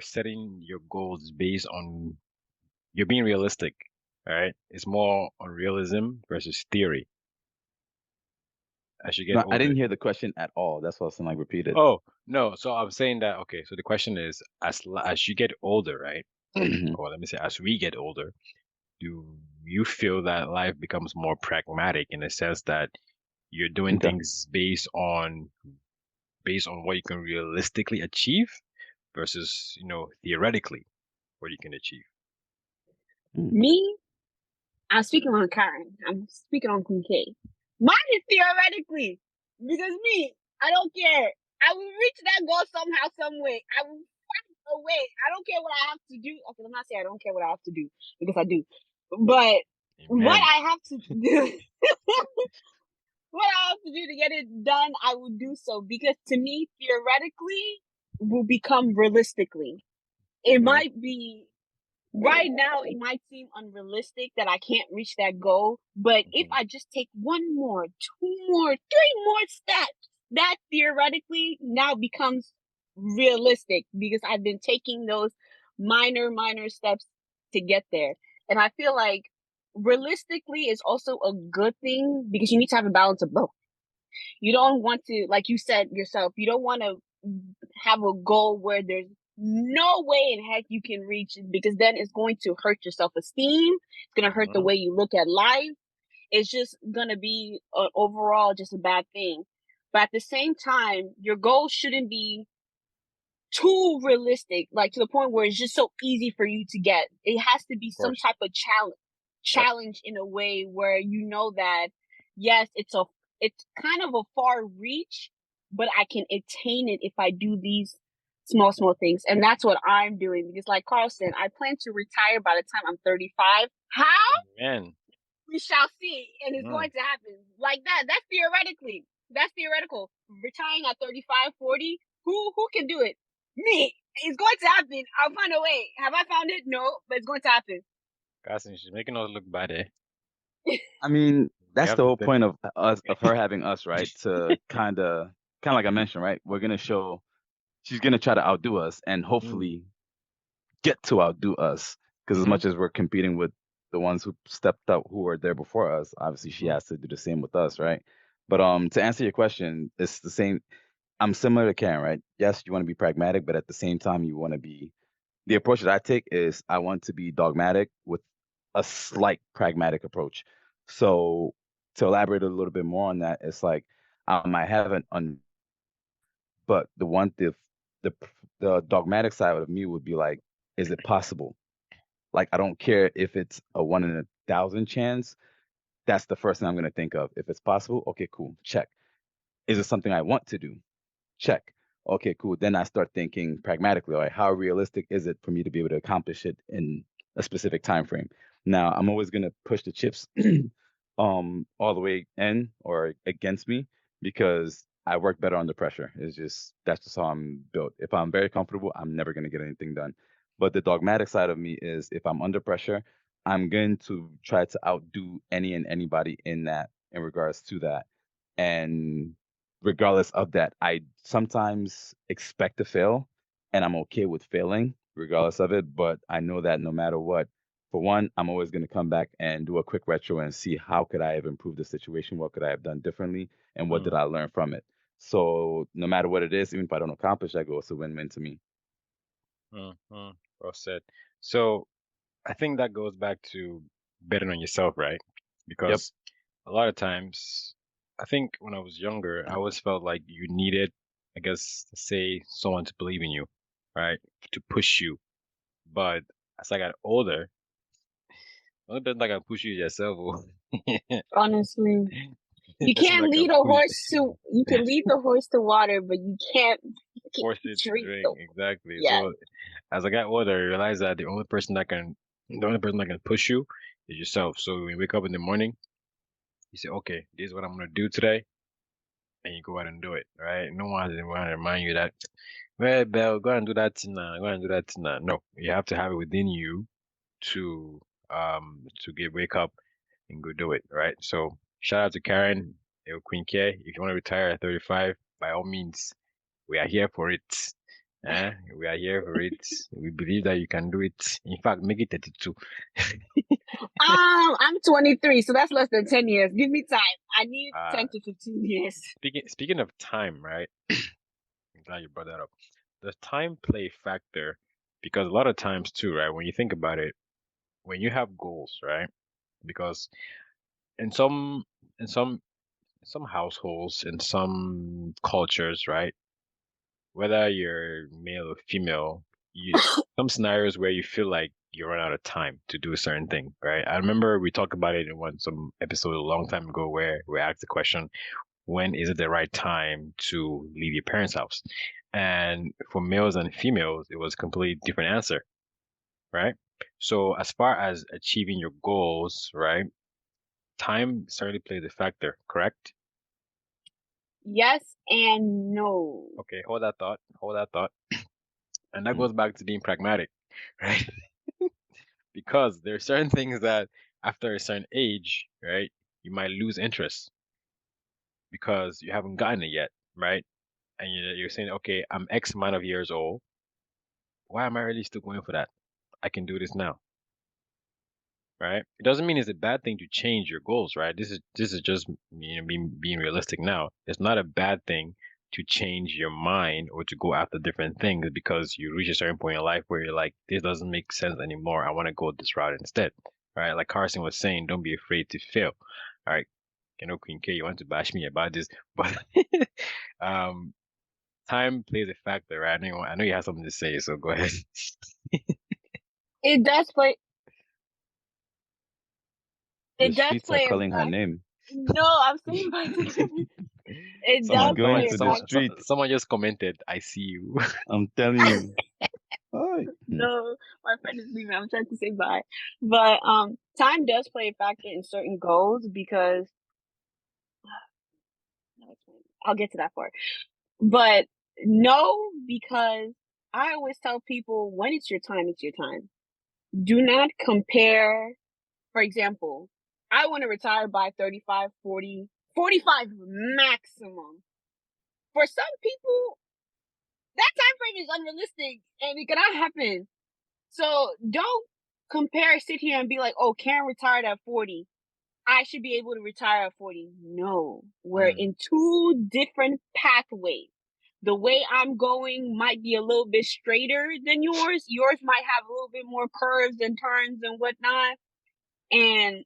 setting your goals based on you're being realistic, right? It's more on realism versus theory as you get No, I older. didn't hear the question at all. That's why I like repeated. Oh, no. So I'm saying that, okay, so the question is, as you get older, right? Mhm. Or let me say, as we get older, do you feel that life becomes more pragmatic in the sense that you're doing Okay. things based on what you can realistically achieve versus, theoretically what you can achieve? Me, I'm speaking on Karen. I'm speaking on Queen K. Mine is theoretically. Because me, I don't care. I will reach that goal somehow, some way. I will find a way. I don't care what I have to do. Okay, I'm not saying I don't care what I have to do, because I do. But what Amen. I have to do what I have to do to get it done, I will do so. Because to me, theoretically will become realistically. It Mhm. might be right now, it might seem unrealistic that I can't reach that goal, but if Mhm. I just take one more, two more, three more steps, that theoretically now becomes realistic because I've been taking those minor steps to get there. And I feel like realistically is also a good thing because you need to have a balance of both. You don't want to, like you said yourself, you don't want to have a goal where there's no way in heck you can reach it, because then it's going to hurt your self-esteem. It's going to hurt the Mhm. way you look at life. It's just going to be overall just a bad thing. But at the same time, your goal shouldn't be too realistic, like to the point where it's just so easy for you to get. It has to be Of some course. type of challenge in a way where you know that yes, it's kind of a far reach, but I can attain it if I do these small things. And that's what I'm doing, because like Carlson, I plan to retire by the time I'm 35. How? Amen. We shall see, and it's Mm. going to happen like that. That's theoretically. That's theoretical. Retiring at 35, 40, who can do it? Me. It's going to happen. I'll find a way. Have I found it? No, but it's going to happen. Carson, she's making us look bad, eh? I mean, We that's have the to whole tell point of her having us, right? To kind of like I mentioned, right? We're gonna show she's gonna try to outdo us and hopefully get to outdo us. Because as Mhm. much as we're competing with the ones who stepped up, who were there before us, obviously she Mhm. has to do the same with us, right? But to answer your question, it's the same. I'm similar to Karen, right? Yes, you want to be pragmatic, but at the same time, you want to be. The approach that I take is I want to be dogmatic with a slight pragmatic approach. So to elaborate a little bit more on that, it's like I might have but the the dogmatic side of me would be like, is it possible? Like I don't care if it's a 1 in 1,000 chance. That's the first thing I'm gonna think of. If it's possible, okay, cool, check. Is it something I want to do? Check. Okay, cool. Then I start thinking pragmatically, like how realistic is it for me to be able to accomplish it in a specific time frame? Now, I'm always gonna push the chips all the way in or against me because I work better under pressure. It's just that's just how I'm built. If I'm very comfortable, I'm never gonna get anything done. But the dogmatic side of me is if I'm under pressure, I'm going to try to outdo any and anybody in regards to that. And regardless of that, I sometimes expect to fail, and I'm okay with failing regardless of it. But I know that no matter what, for one, I'm always going to come back and do a quick retro and see how could I have improved the situation, what could I have done differently, and what did Mm, I learn from it. So no matter what it is, even if I don't accomplish that goal, it's a win-win to me. well said. So I think that goes back to betting on yourself, right? Yep. Because a lot of times, I think when I was younger, I always felt like you needed, I guess, to say someone to believe in you, right? To push you. But as I got older, the only person that can push you is yourself. Honestly, The you person can't that can lead a push, horse to. You can lead the horse to water, but you can't force it to drink drink. the. Exactly. Yeah. So as I got older, I realized that the only person that can push you is yourself. So when you wake up in the morning, you say, okay, this is what I'm gonna do today, and you go out and do it, right? No one is going to remind you that, well, Bell, go and do that thing now, go and do that thing now. No, you have to have it within you to get wake up and go do it, right? So shout out to Karen, Queen K. If you want to retire at 35, by all means, we are here for it. We are here for it. We believe that you can do it. In fact, make it 32. I'm 23, so that's less than 10 years. Give me time. I need Uh, 10 to 15 years. speaking of time, right? I'm glad you brought that up. Does time play a factor? Because a lot of times too, right? When you think about it, when you have goals, right? Because in some in some some households, in some cultures, right? Whether you're male or female, some scenarios where you feel like you run out of time to do a certain thing, right? I remember we talked about it in some episode a long time ago where we asked the question, when is it the right time to leave your parents' house? And for males and females, it was a completely different answer, right? So as far as achieving your goals, right, time certainly plays a factor, correct? Yes and no. Okay, hold that thought, hold that thought. And that Mm. goes back to being pragmatic, right? Because there are certain things that after a certain age, right, you might lose interest because you haven't gotten it yet, right? And you're saying, okay, I'm X amount of years old. Why am I really still going for that? I can do this now, right? It doesn't mean it's a bad thing to change your goals, right? This is just being realistic now. It's not a bad thing to change your mind or to go after different things because you reach a certain point in life where you're like, this doesn't make sense anymore. I want to go this route instead, right? Like Carson was saying, don't be afraid to fail. All right, Queen K, you want to bash me about this, but um, time plays a factor, right? I know you have something to say, so go ahead. It does play. The It does streets are play a calling her factor. name. No, I'm saying about it Someone, does She's going play someone, a to the someone, so, factor. streets. someone just commented, "I see you." I'm telling you. Ay. No, my friend is leaving. I'm trying to say bye. But time does play a factor in certain goals because I'll get to that part. But no, because I always tell people when it's your time, it's your time. Do not compare. For example, I want to retire by 35, 40, 45 maximum. For some people, that time frame is unrealistic and it cannot happen. So don't sit here and be like, oh, Karen retired at 40. I should be able to retire at 40. No, we're Mm, in two different pathways. The way I'm going might be a little bit straighter than yours. Yours might have a little bit more curves and turns and whatnot. And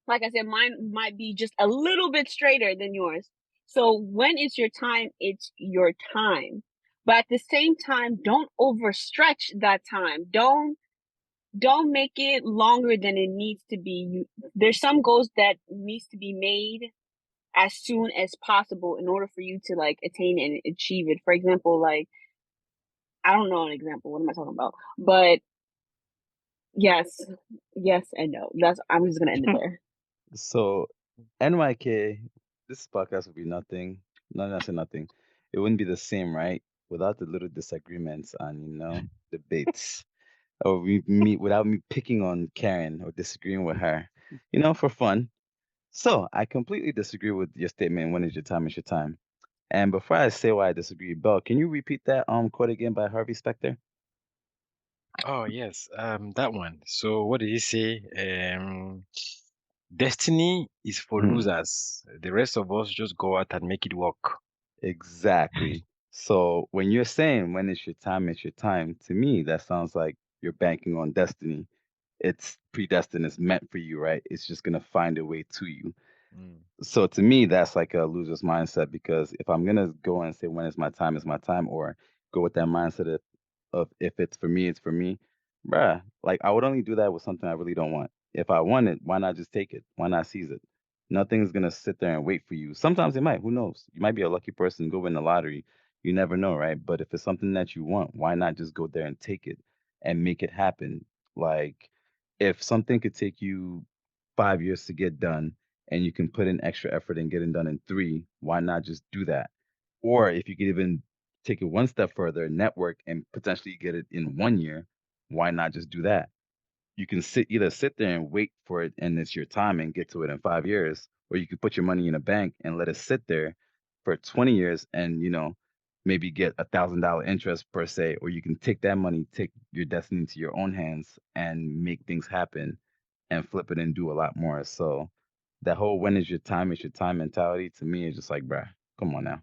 like I said, mine might be just a little bit straighter than yours. So when it's your time, it's your time. But at the same time, don't overstretch that time. Don't make it longer than it needs to be. There's some goals that needs to be made as soon as possible in order for you to like attain and achieve it. For example, like I don't know an example. What am I talking about? But yes, yes and no. I'm just gonna end it there. So, NYK, this podcast would be nothing. Not gonna say nothing. It wouldn't be the same, right? Without the little disagreements and debates. Or without me picking on Karen or disagreeing with her, for fun. So I completely disagree with your statement. When is your time? Is your time? And before I say why I disagree, Bell, can you repeat that quote again by Harvey Specter? Oh yes, that one. So what did he say? Destiny is for Mhm. losers. The rest of us just go out and make it work. Exactly. So when you're saying when it's your time, to me, that sounds like you're banking on destiny. It's predestined, it's meant for you, right? It's just gonna find a way to you. Mm, So to me, that's like a loser's mindset because if I'm gonna go and say when it's my time, or go with that mindset of if it's for me, it's for me, bruh. Like I would only do that with something I really don't want. If I want it, why not just take it? Why not seize it? Nothing's gonna sit there and wait for you. Sometimes it might. Who knows? You might be a lucky person, go win the lottery. You never know, right? But if it's something that you want, why not just go there and take it and make it happen? Like if something could take you 5 years to get done and you can put in extra effort and get it done in 3, why not just do that? Or if you could even take it one step further, network and potentially get it in 1 year, why not just do that? You can either sit there and wait for it and it's your time and get to it in 5 years, or you could put your money in a bank and let it sit there for 20 years and maybe get $1,000 interest per se, or you can take that money, take your destiny into your own hands and make things happen and flip it and do a lot more. So that whole when is your time, it's your time mentality to me is just like, bruh, come on now.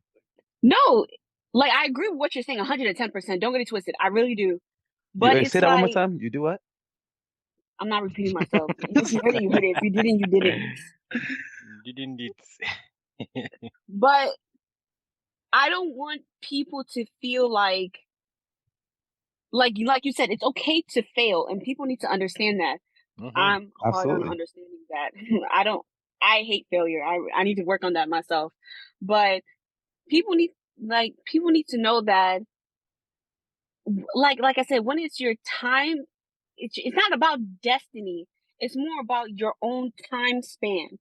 No, like I agree with what you're saying 110%. Don't get it twisted. I really do. But Say it's that one more like time. You do what? I'm not repeating myself. If you heard it, you heard it. If you didn't, you didn't. didn't it? But I don't want people to feel like you said, it's okay to fail, and people need to understand that. hmm I'm hard on Absolutely. understanding that. I don't. I hate failure. I need to work on that myself. But people need people need to know that like I said, when it's your time, it's not about destiny. It's more about your own time span.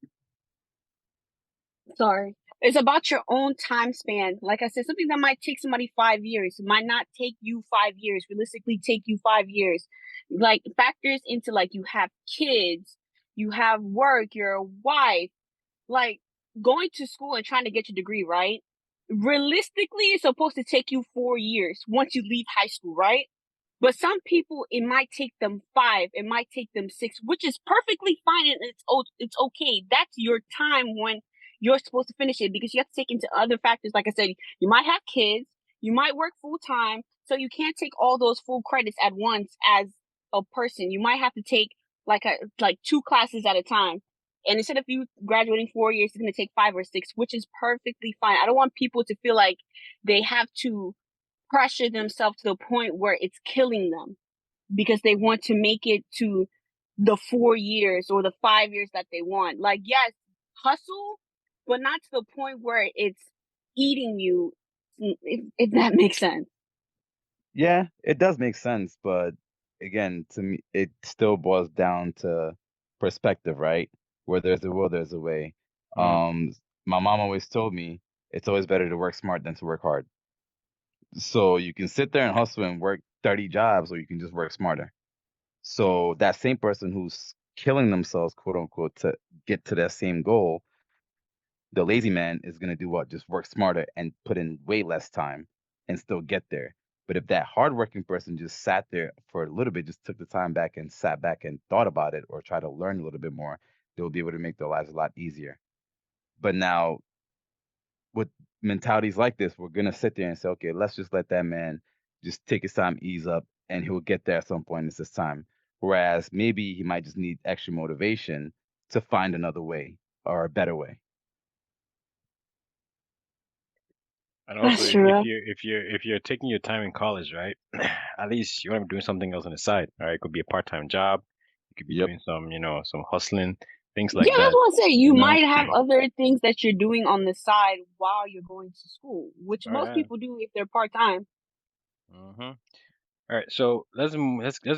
Sorry. It's about your own time span. Like I said, something that might take somebody 5 years might not take you 5 years, realistically take you 5 years. Like factors into like you have kids, you have work, you're a wife, like going to school and trying to get your degree, right? Realistically, it's supposed to take you 4 years once you leave high school, right? But some people, it might take them 5, it might take them 6, which is perfectly fine and it's okay. That's your time when you're supposed to finish it because you have to take into other factors. Like I said, you might have kids, you might work full time, so you can't take all those full credits at once as a person. You might have to take like 2 classes at a time. And instead of you graduating 4 years, it's going to take 5 or 6, which is perfectly fine. I don't want people to feel like they have to pressure themselves to the point where it's killing them because they want to make it to the 4 years or the 5 years that they want. Like, yes, hustle, but not to the point where it's eating you, if that makes sense. Yeah, it does make sense, but again, to me, it still boils down to perspective, right? Where there's a will, there's a way. Mm, Um, my mom always told me it's always better to work smart than to work hard. So you can sit there and hustle and work 30 jobs, or you can just work smarter. So that same person who's killing themselves, quote unquote, to get to that same goal, the lazy man is going to do what? Just work smarter and put in way less time and still get there. But if that hardworking person just sat there for a little bit, just took the time back and sat back and thought about it or try to learn a little bit more, they'll be able to make their lives a lot easier. But now, with mentalities like this, we're going to sit there and say, okay, let's just let that man just take his time, ease up, and he'll get there at some point. It's his time. Whereas maybe he might just need extra motivation to find another way or a better way. and also, That's if true. you're taking your time in college, right? At least you want to be doing something else on the side. All right, it could be a part-time job. You could be Yep. doing some, some hustling, things like Yeah, that's that. what I say. You You know? might have other things that you're doing on the side while you're going to school, which All most right. people do if they're part time. Mm-hmm. All right. So let's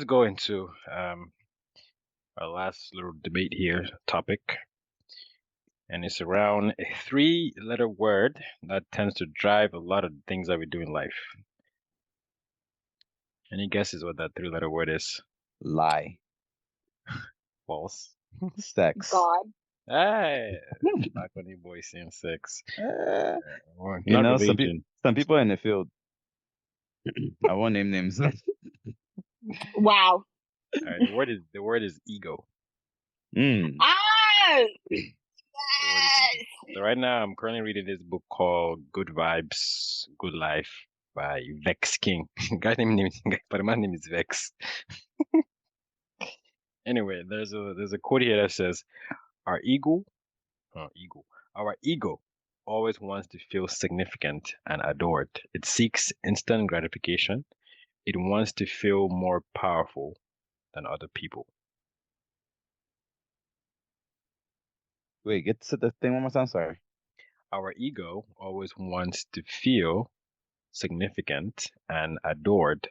go into our last little debate here topic, and it's around a three-letter word that tends to drive a lot of things that we do in life. Any guesses what that three-letter word is? Lie, False. sex, God. Hey, Balcony Boy scene 6. Eh, Well, you not know, religion. some people in the field, I won't name names. Wow. All right, the word is ego. Mm. Ah, The word is ego. yes. So right now I'm currently reading this book called Good Vibes, Good Life by Vex King. But the man's name is Vex. Anyway, there's a quote here that says, "Our ego, our ego always wants to feel significant and adored. It seeks instant gratification. It wants to feel more powerful than other people." Wait, get to the thing one more time. Sorry. Our ego always wants to feel significant and adored.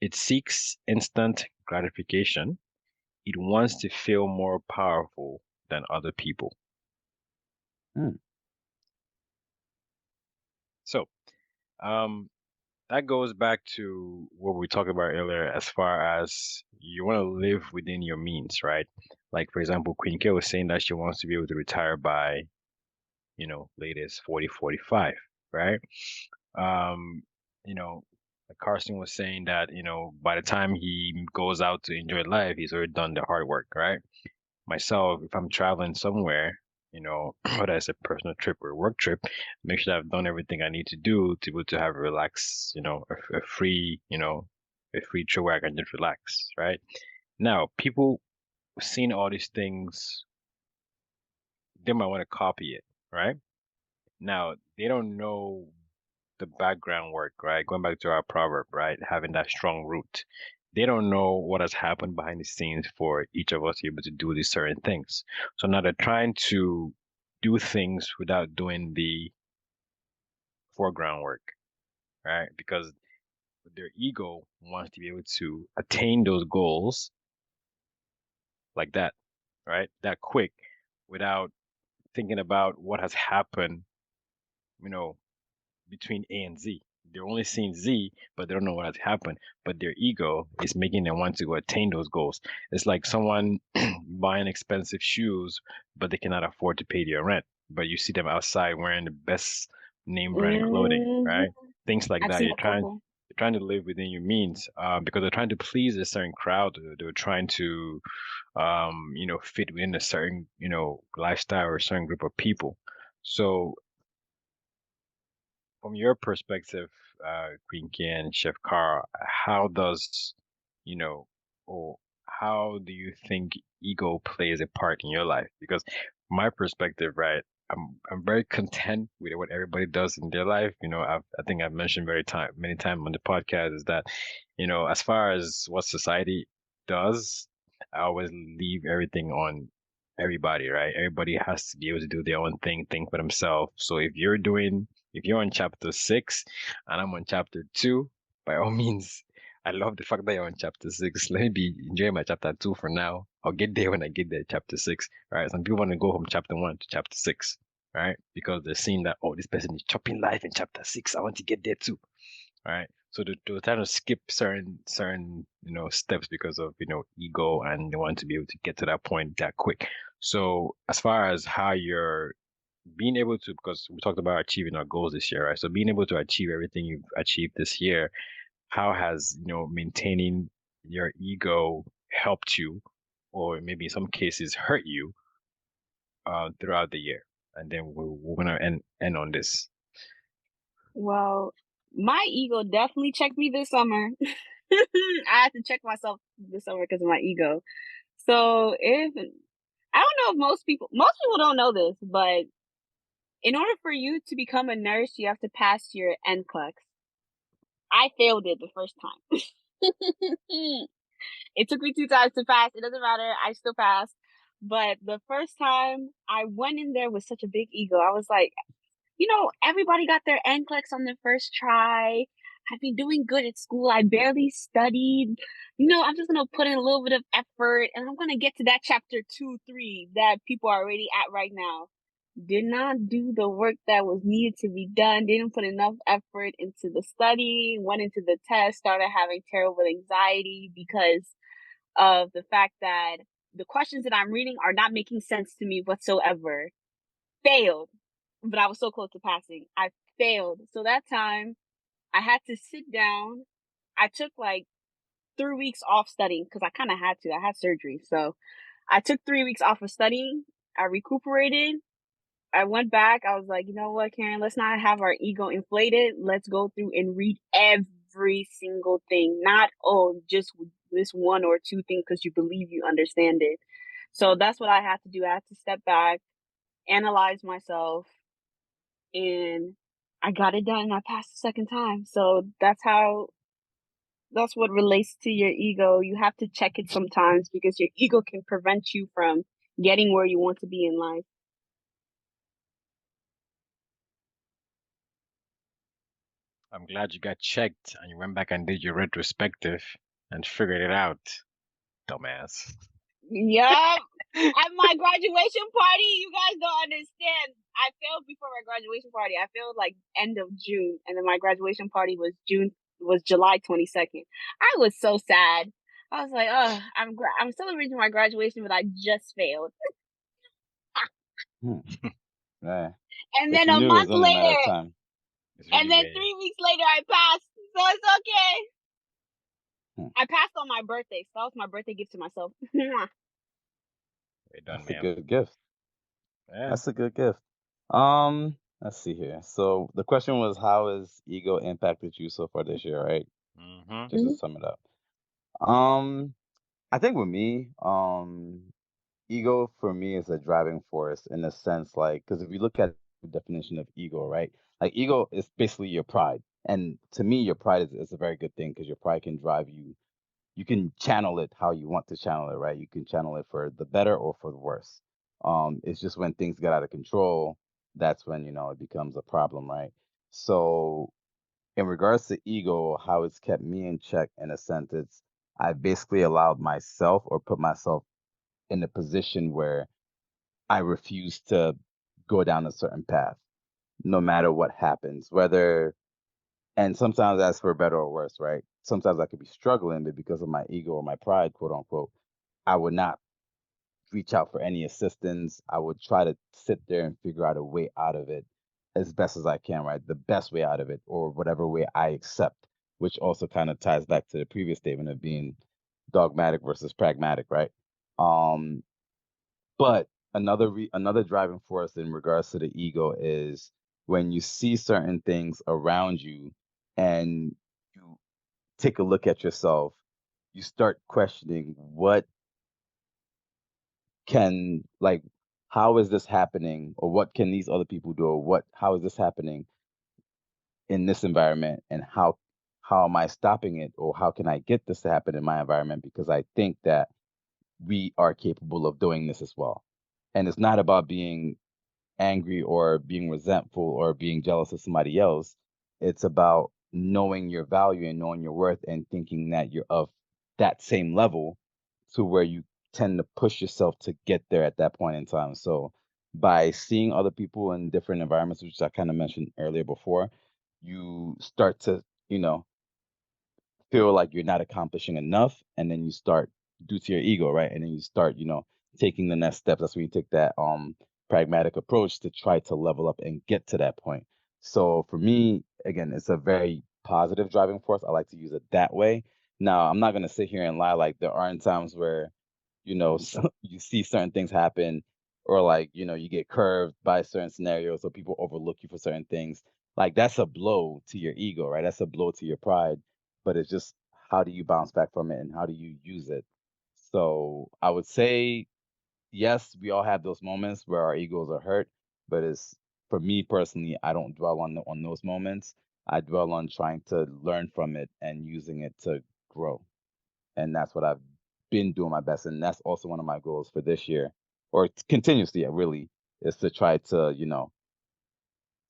It seeks instant gratification. It wants to feel more powerful than other people. Mm. So, um, that goes back to what we talked about earlier as far as you want to live within your means, right? Like, for example, Queen K was saying that she wants to be able to retire by, latest 40, 45, right? Um, you know, like Carson was saying that, by the time he goes out to enjoy life, he's already done the hard work, right? Myself, if I'm traveling somewhere, whether it's a personal trip or a work trip, make sure that I've done everything I need to do to be able to have a relax, a free, a free trip where I can just relax, right? Now, people seeing all these things, they might want to copy it, right? Now, they don't know the background work, right? Going back to our proverb, right? Having that strong root. They don't know what has happened behind the scenes for each of us to be able to do these certain things. So now they're trying to do things without doing the foreground work, right? Because their ego wants to be able to attain those goals like that, right? That quick without thinking about what has happened, you know, between A and Z. They're only seeing Z, but they don't know what has happened. But their ego is making them want to go attain those goals. It's like someone buying expensive shoes, but they cannot afford to pay their rent. But you see them outside wearing the best name brand clothing, Hmm. right? Things like I've that. seen You're a trying couple. you're trying to live within your means, because they're trying to please a certain crowd. They're trying to, fit within a certain, lifestyle or a certain group of people. So from your perspective, Queen Can, Chef Carl, how does, you know, or how do you think ego plays a part in your life? Because my perspective, right, I'm very content with what everybody does in their life. I think I've mentioned many times on the podcast is that, as far as what society does, I always leave everything on everybody, right? Everybody has to be able to do their own thing, think for themselves. So if you're on chapter 6 and I'm on chapter 2, by all means, I love the fact that you're on chapter 6. Let me be enjoying my chapter 2 for now. I'll get there when I get there, chapter 6. Right? Some people want to go from chapter 1 to chapter 6, right? Because they're seeing that, oh, this person is chopping life in chapter 6. I want to get there too. Right? So they're trying to skip certain steps because of ego, and they want to be able to get to that point that quick. So as far as how you're being able to, because we talked about achieving our goals this year, right? So being able to achieve everything you've achieved this year, how has, maintaining your ego helped you, or maybe in some cases hurt you, throughout the year? And then we're gonna end on this. Well, my ego definitely checked me this summer. I had to check myself this summer because of my ego. So if I don't know if most people don't know this, but in order for you to become a nurse, you have to pass your NCLEX. I failed it the first time. It took me 2 times to pass. It doesn't matter. I still passed. But the first time I went in there with such a big ego. I was like, everybody got their NCLEX on their first try. I've been doing good at school. I barely studied. I'm just gonna put in a little bit of effort and I'm gonna get to that chapter 2, 3 that people are already at right now. Did not do the work that was needed to be done, didn't put enough effort into the study, went into the test, started having terrible anxiety because of the fact that the questions that I'm reading are not making sense to me whatsoever. Failed, but I was so close to passing. I failed. So that time I had to sit down. I took like 3 weeks off studying because I kind of had to. I had surgery. So I took 3 weeks off of studying. I recuperated. I went back. I was like, you know what, Karen, let's not have our ego inflated. Let's go through and read every single thing. Not, oh, just this one or two things because you believe you understand it. So that's what I had to do. I had to step back, analyze myself, and I got it done and I passed the second time. So that's what relates to your ego. You have to check it sometimes because your ego can prevent you from getting where you want to be in life. I'm glad you got checked and you went back and did your retrospective and figured it out, dumbass. Yup. At my graduation party, you guys don't understand. I failed before my graduation party. I failed like end of June, and then my graduation party was July 22nd. I was so sad. I was like, oh, I'm celebrating my graduation, but I just failed. Hmm. Yeah. And But then you a knew it was month only a matter of later, time. It's and really then way 3 weeks later, I passed. So it's okay. Hmm. I passed on my birthday, so that was my birthday gift to myself. done, That's a man. good gift. Yeah. That's a good gift. Let's see here. So the question was, how has ego impacted you so far this year, right? Mm-hmm. Just to Mhm. sum it up. Um, I think with me, ego for me is a driving force in a sense, like, because if you look at the definition of ego, right? Like, ego is basically your pride. And to me, your pride is a very good thing because your pride can drive you. You can channel it how you want to channel it, right? You can channel it for the better or for the worse. It's just when things get out of control, that's when, it becomes a problem, right? So, in regards to ego, how it's kept me in check in a sense, it's I basically allowed myself or put myself in a position where I refuse to go down a certain path, no matter what happens, whether, and sometimes that's for better or worse, right? Sometimes I could be struggling, but because of my ego or my pride, quote unquote, I would not reach out for any assistance. I would try to sit there and figure out a way out of it as best as I can, right? The best way out of it, or whatever way I accept, which also kind of ties back to the previous statement of being dogmatic versus pragmatic, right? Um, but another driving force in regards to the ego is when you see certain things around you and you take a look at yourself, you start questioning what can like how is this happening or what can these other people do or how is this happening in this environment and how am I stopping it or how can I get this to happen in my environment because I think that we are capable of doing this as well. And it's not about being angry or being resentful or being jealous of somebody else. It's about knowing your value and knowing your worth and thinking that you're of that same level to where you tend to push yourself to get there at that point in time. So by seeing other people in different environments, which I kind of mentioned earlier before, you start to, feel like you're not accomplishing enough and then you start due to your ego, right? And then you start, taking the next steps. That's when you take that pragmatic approach to try to level up and get to that point. So for me, again, it's a very positive driving force. I like to use it that way. Now, I'm not gonna sit here and lie, like there aren't times where, you see certain things happen or like, you get curved by certain scenarios or people overlook you for certain things. Like that's a blow to your ego, right? That's a blow to your pride, but it's just how do you bounce back from it and how do you use it? So I would say, yes, we all have those moments where our egos are hurt, but it's for me personally, I don't dwell on those moments. I dwell on trying to learn from it and using it to grow. And that's what I've been doing my best. And that's also one of my goals for this year, or continuously, yeah, really, is to try to,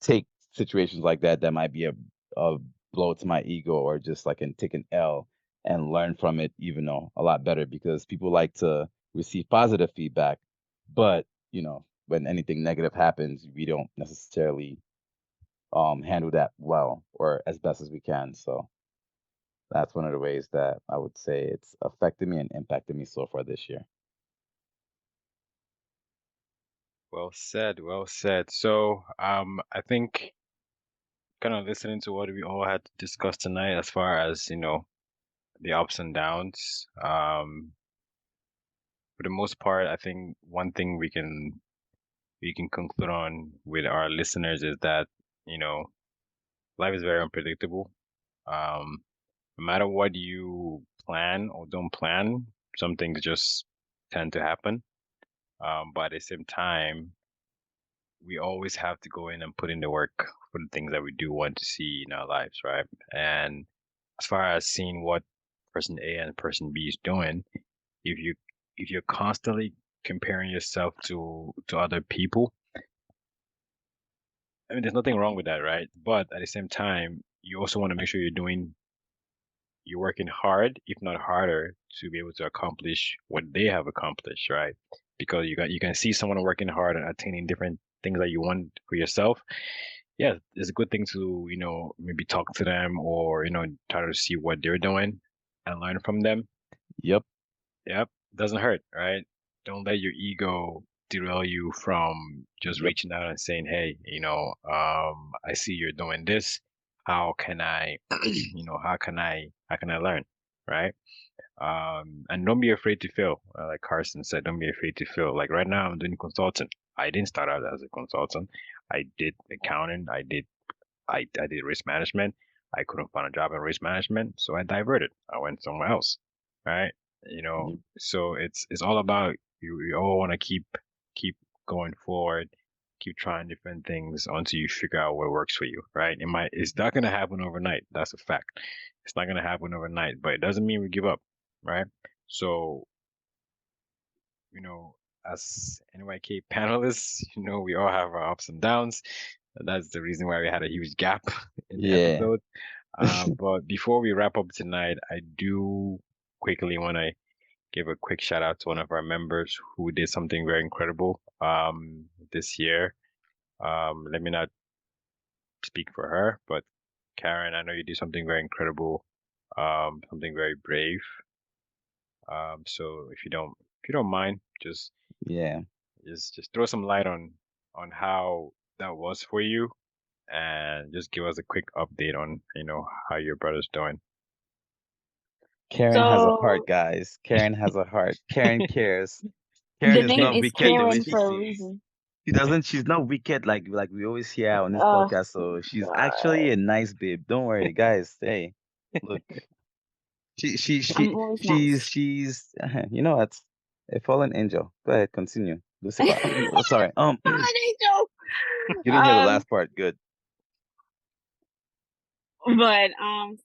take situations like that might be a blow to my ego or just like and take an L and learn from it even though a lot better because people like to receive positive feedback, but when anything negative happens, we don't necessarily handle that well or as best as we can. So that's one of the ways that I would say it's affected me and impacted me so far this year. Well said, well said. So, I think kind of listening to what we all had to discuss tonight as far as, the ups and downs. For the most part, I think one thing we can conclude on with our listeners is that, you know, life is very unpredictable. Um, no matter what you plan or don't plan, some things just tend to happen. But at the same time, we always have to go in and put in the work for the things that we do want to see in our lives, right? And as far as seeing what person A and person B is doing, if you if you're constantly comparing yourself to other people, I mean, there's nothing wrong with that, right? But at the same time, you also want to make sure you're working hard, if not harder, to be able to accomplish what they have accomplished, right? Because you can see someone working hard and attaining different things that you want for yourself. Yeah, it's a good thing to, maybe talk to them or, try to see what they're doing and learn from them. Yep. Yep, doesn't hurt, right? Don't let your ego derail you from just Yep. reaching out and saying, "Hey, I see you're doing this. How can I, how can I learn?" Right? And don't be afraid to fail. Like Carson said, don't be afraid to fail. Like right now, I'm doing consulting. I didn't start out as a consultant. I did accounting. I did risk management. I couldn't find a job in risk management, so I diverted. I went somewhere else, right? Yep. So it's all about you all want to keep going forward, keep trying different things until you figure out what works for you, right? It's not gonna happen overnight. That's a fact. It's not gonna happen overnight, but it doesn't mean we give up, right? So, you know, as NYK panelists, we all have our ups and downs. That's the reason why we had a huge gap in the Yeah. episode. But before we wrap up tonight, I do quickly want to give a quick shout out to one of our members who did something very incredible this year. Let me not speak for her, but Karen, I know you did something very incredible, something very brave. So if you don't mind, just Yeah. just throw some light on how that was for you and just give us a quick update on, how your brother's doing. Karen has a heart, So guys. Karen has a heart. Karen cares. Karen the is name not is wicked the way Karen she for a seems. reason. She's not wicked like we always hear on this Oh podcast. So she's actually God, a nice babe. Don't worry, guys. Hey, look, she she she I'm always she's nice. she's you know what? A fallen angel. Go ahead, continue. Lucifer. Sorry. Angel. You didn't hear the last part. Good. But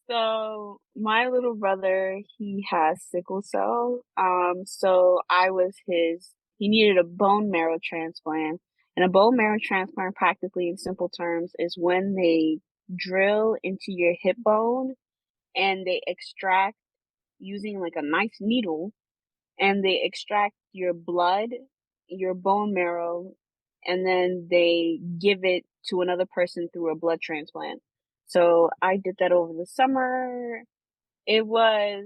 so my little brother, he has sickle cell. So I was he needed a bone marrow transplant. And a bone marrow transplant, practically in simple terms, is when they drill into your hip bone and they extract using like a nice needle, and they extract your blood, your bone marrow, and then they give it to another person through a blood transplant. So I did that over the summer. It was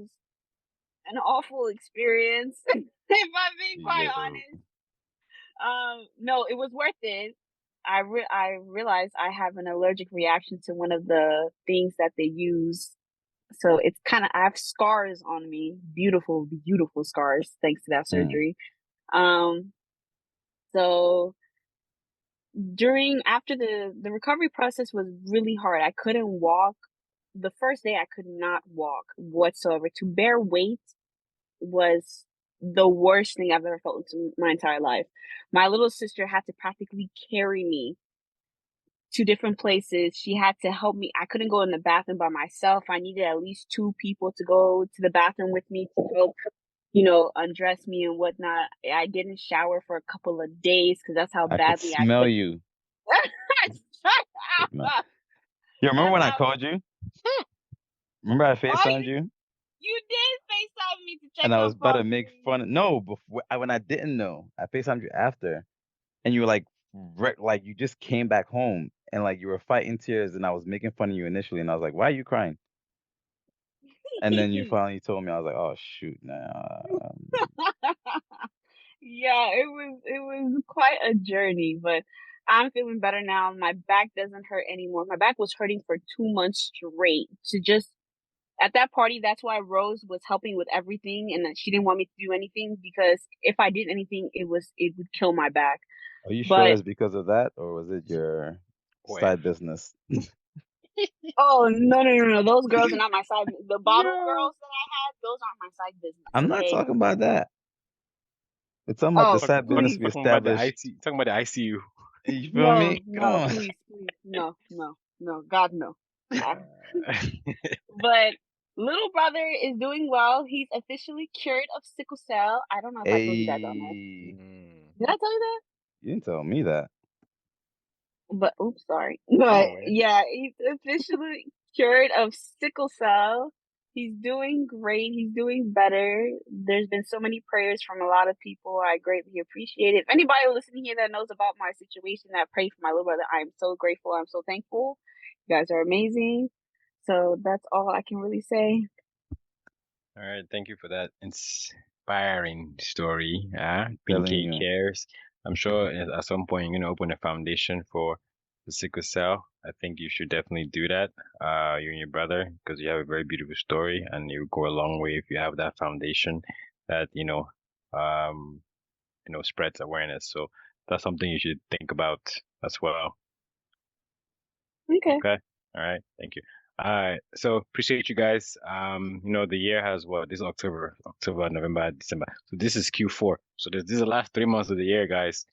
an awful experience, if I'm being quite Yo. honest. No, it was worth it. I realized I have an allergic reaction to one of the things that they use. So it's kind of, I have scars on me, beautiful, beautiful scars, thanks to that Mm. surgery. Um, so after the recovery process was really hard. I couldn't walk. The first day I could not walk whatsoever. To bear weight was the worst thing I've ever felt in my entire life. My little sister had to practically carry me to different places. She had to help me. I couldn't go in the bathroom by myself. I needed at least two people to go to the bathroom with me to help, undress me and whatnot. I didn't shower for a couple of days because that's how I could badly I smell could. you. Shut No. up. You remember That's when I how. called you? Remember I Oh, FaceTimed you? you did FaceTime me to check And I was up about to on make me. fun. No, when I didn't know, I FaceTimed you after, and you were like, like you just came back home, and like you were fighting tears, and I was making fun of you initially, and I was like, "Why are you crying?" And then you finally told me, I was like, "Oh shoot, nah." Yeah, it was quite a journey, but I'm feeling better now. My back doesn't hurt anymore. My back was hurting for 2 months straight. To just at that party, that's why Rose was helping with everything, and that she didn't want me to do anything because if I did anything, it would kill my back. Are you sure But it's because of that, or was it your Well, side business? oh no, those girls are not my side. The bottle yeah. girls that I had, those aren't my side business. I'm not Okay. talking about that. We're talking about the Oh, side business please, we Talking about the established. IC, talking about the ICU. You feel no, me? Come no, on. please, no, God, no. Uh, But little brother is doing well. He's officially cured of sickle cell. I don't know if I told you that, Dominic. Hey, mm, Did I tell you that? you didn't tell me that. But oops, sorry. come But on, man. yeah, he's officially cured of sickle cell. He's doing great. He's doing better. There's been so many prayers from a lot of people. I greatly appreciate it. If anybody listening here that knows about my situation that prayed for my little brother, I am so grateful. I'm so thankful. You guys are amazing. So that's all I can really say. All right, thank you for that inspiring story. Telling Pinky you. Cares. I'm sure at some point you're gonna open a foundation for the sickle cell. I think you should definitely do that. You and your brother, because you have a very beautiful story, and you go a long way if you have that foundation that spreads awareness. So that's something you should think about as well. Okay. Okay. All right. Thank you. All right. So appreciate you guys. The year has what? This is October, November, December. So this is Q4. So this is the last 3 months of the year, guys.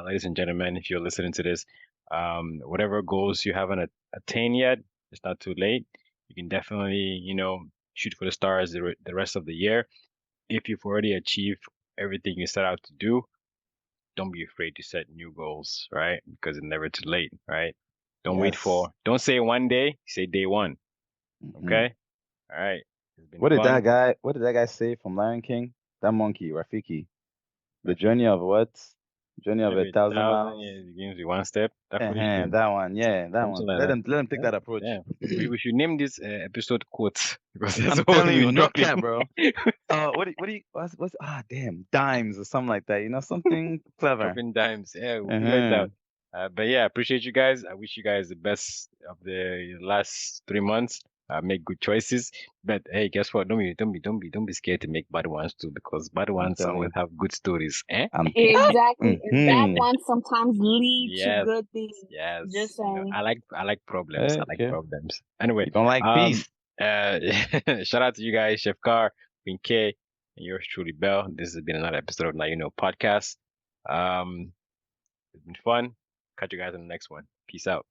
Ladies and gentlemen, if you're listening to this, whatever goals you haven't attained yet, it's not too late. You can definitely, shoot for the stars the rest of the year. If you've already achieved everything you set out to do, don't be afraid to set new goals, right? Because it's never too late, right? Yes. Don't say one day, say day one. Hmm. Okay? All right. It's been What did fun. that guy say from Lion King? That monkey, Rafiki. The journey of what? Journey of a Every thousand thousand miles. years begins with one step. That foolish Uh-huh, game. that one. Yeah, that Something one. like Let that. him take Yeah. that approach. Yeah. We should name this episode quotes because that's I'm all telling we've you, been no dropping. cap, bro. What's damn, dimes or something like that. Something clever. Dropping dimes. Yeah, we'll figure it Uh-huh. out. But yeah, appreciate you guys. I wish you guys the best of the last 3 months. Make good choices. But hey, guess what? Don't be scared to make bad ones too, because bad I'm ones telling always you. have good stories. Eh? Exactly. And bad Mm-hmm. ones sometimes lead to Yes, good things. Just yes. saying. I like problems. I like Okay. problems. Anyway, You don't like um, peace. uh, shout out to you guys, Chef Car, Queen K, and yours truly, Bell. This has been another episode of Now You Know Podcast. It's been fun. Catch you guys in the next one. Peace out.